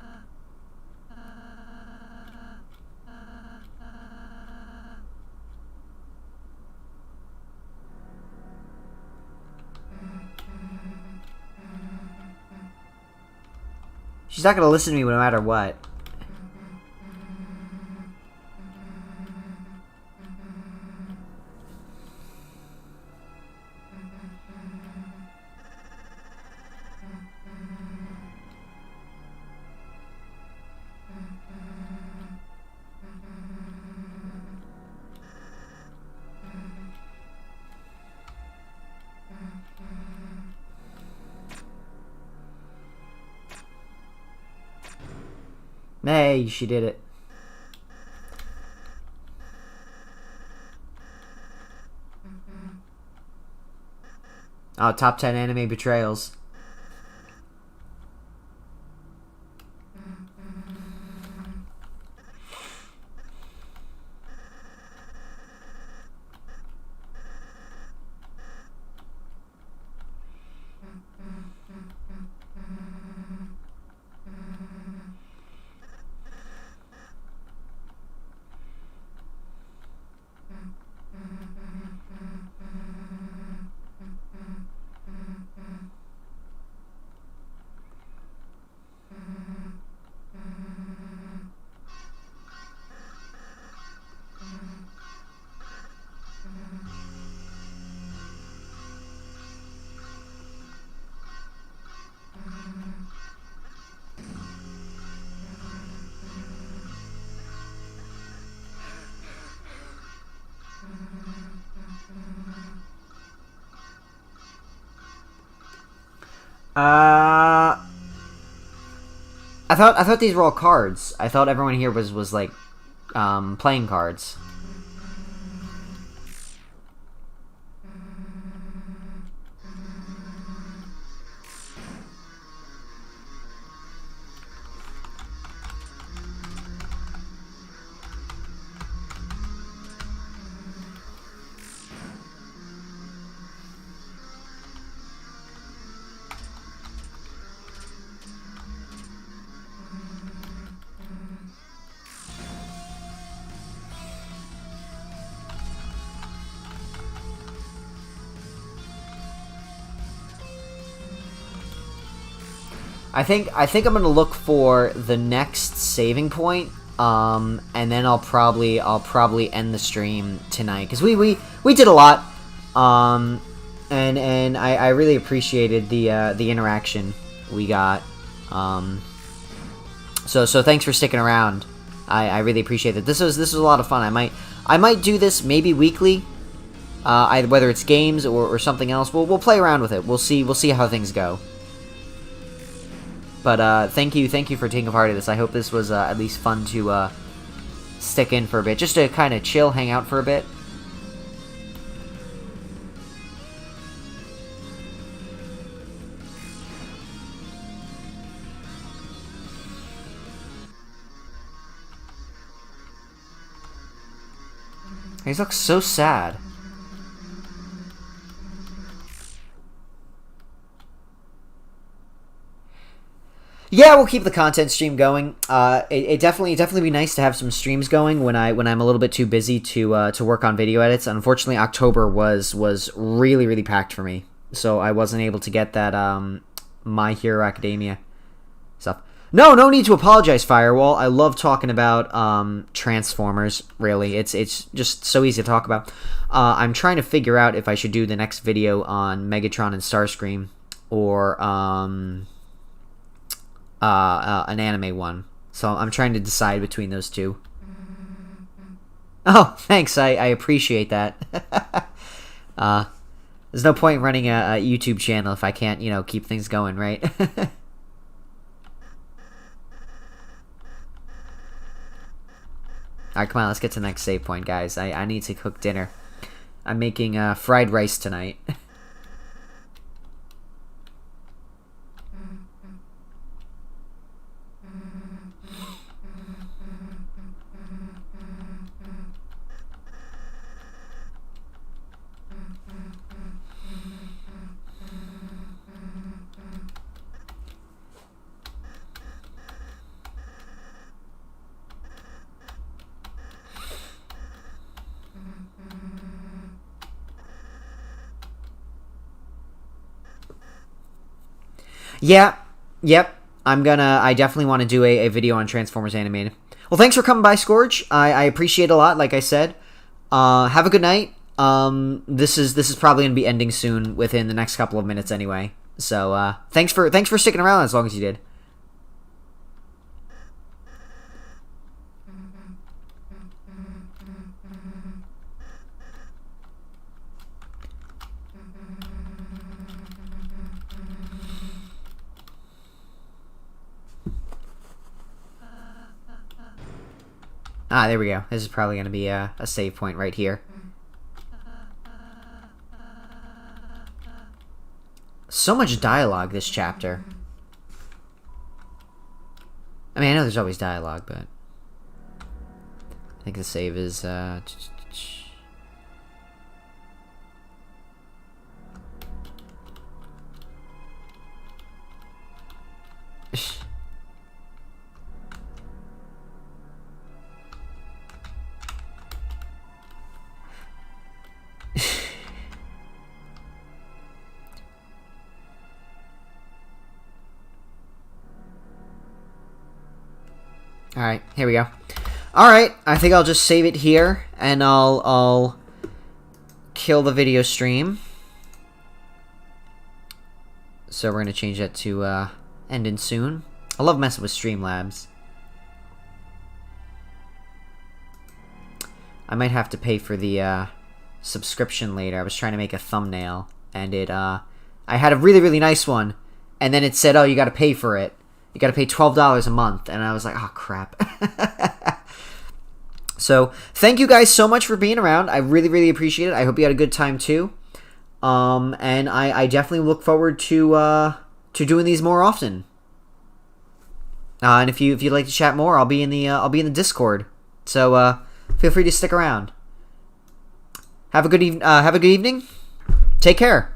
She's not gonna listen to me no matter what. Hey, she did it. Oh, top 10 anime betrayals. I thought these were all cards. I thought everyone here was like playing cards. I think I'm gonna look for the next saving point, and then I'll probably end the stream tonight because we did a lot, and I really appreciated the interaction we got, so thanks for sticking around. I really appreciate it. This was a lot of fun. I might do this maybe weekly, whether it's games or something else. We'll play around with it. We'll see how things go. But thank you for taking part of this. I hope this was at least fun to stick in for a bit, just to kind of chill, hang out for a bit. He looks so sad. Yeah, we'll keep the content stream going. It definitely be nice to have some streams going when I'm a little bit too busy to work on video edits. Unfortunately, October was really packed for me, so I wasn't able to get that My Hero Academia stuff. No need to apologize, Firewall. I love talking about Transformers. Really, it's just so easy to talk about. I'm trying to figure out if I should do the next video on Megatron and Starscream or an anime one. So I'm trying to decide between those two. Oh, thanks. I appreciate that. There's no point in running a YouTube channel if I can't, keep things going, right? Alright, come on, let's get to the next save point, guys. I need to cook dinner. I'm making fried rice tonight. Yeah, yep. I definitely want to do a video on Transformers Animated. Well, thanks for coming by, Scourge. I appreciate it a lot, like I said. Have a good night. This is probably going to be ending soon, within the next couple of minutes anyway. So, thanks for sticking around as long as you did. Ah, there we go. This is probably going to be a save point right here. So much dialogue this chapter. I mean, I know there's always dialogue, but I think the save is Alright, here we go. Alright, I think I'll just save it here, and I'll kill the video stream. So we're going to change that to ending soon. I love messing with Streamlabs. I might have to pay for the subscription later. I was trying to make a thumbnail, and I had a really nice one, and then it said, oh, you got to pay for it. You got to pay $12 a month. And I was like, oh, crap. So thank you guys so much for being around. I really, really appreciate it. I hope you had a good time too. And I definitely look forward to doing these more often. And if you'd like to chat more, I'll be in the Discord. So feel free to stick around. Have a good evening. Take care.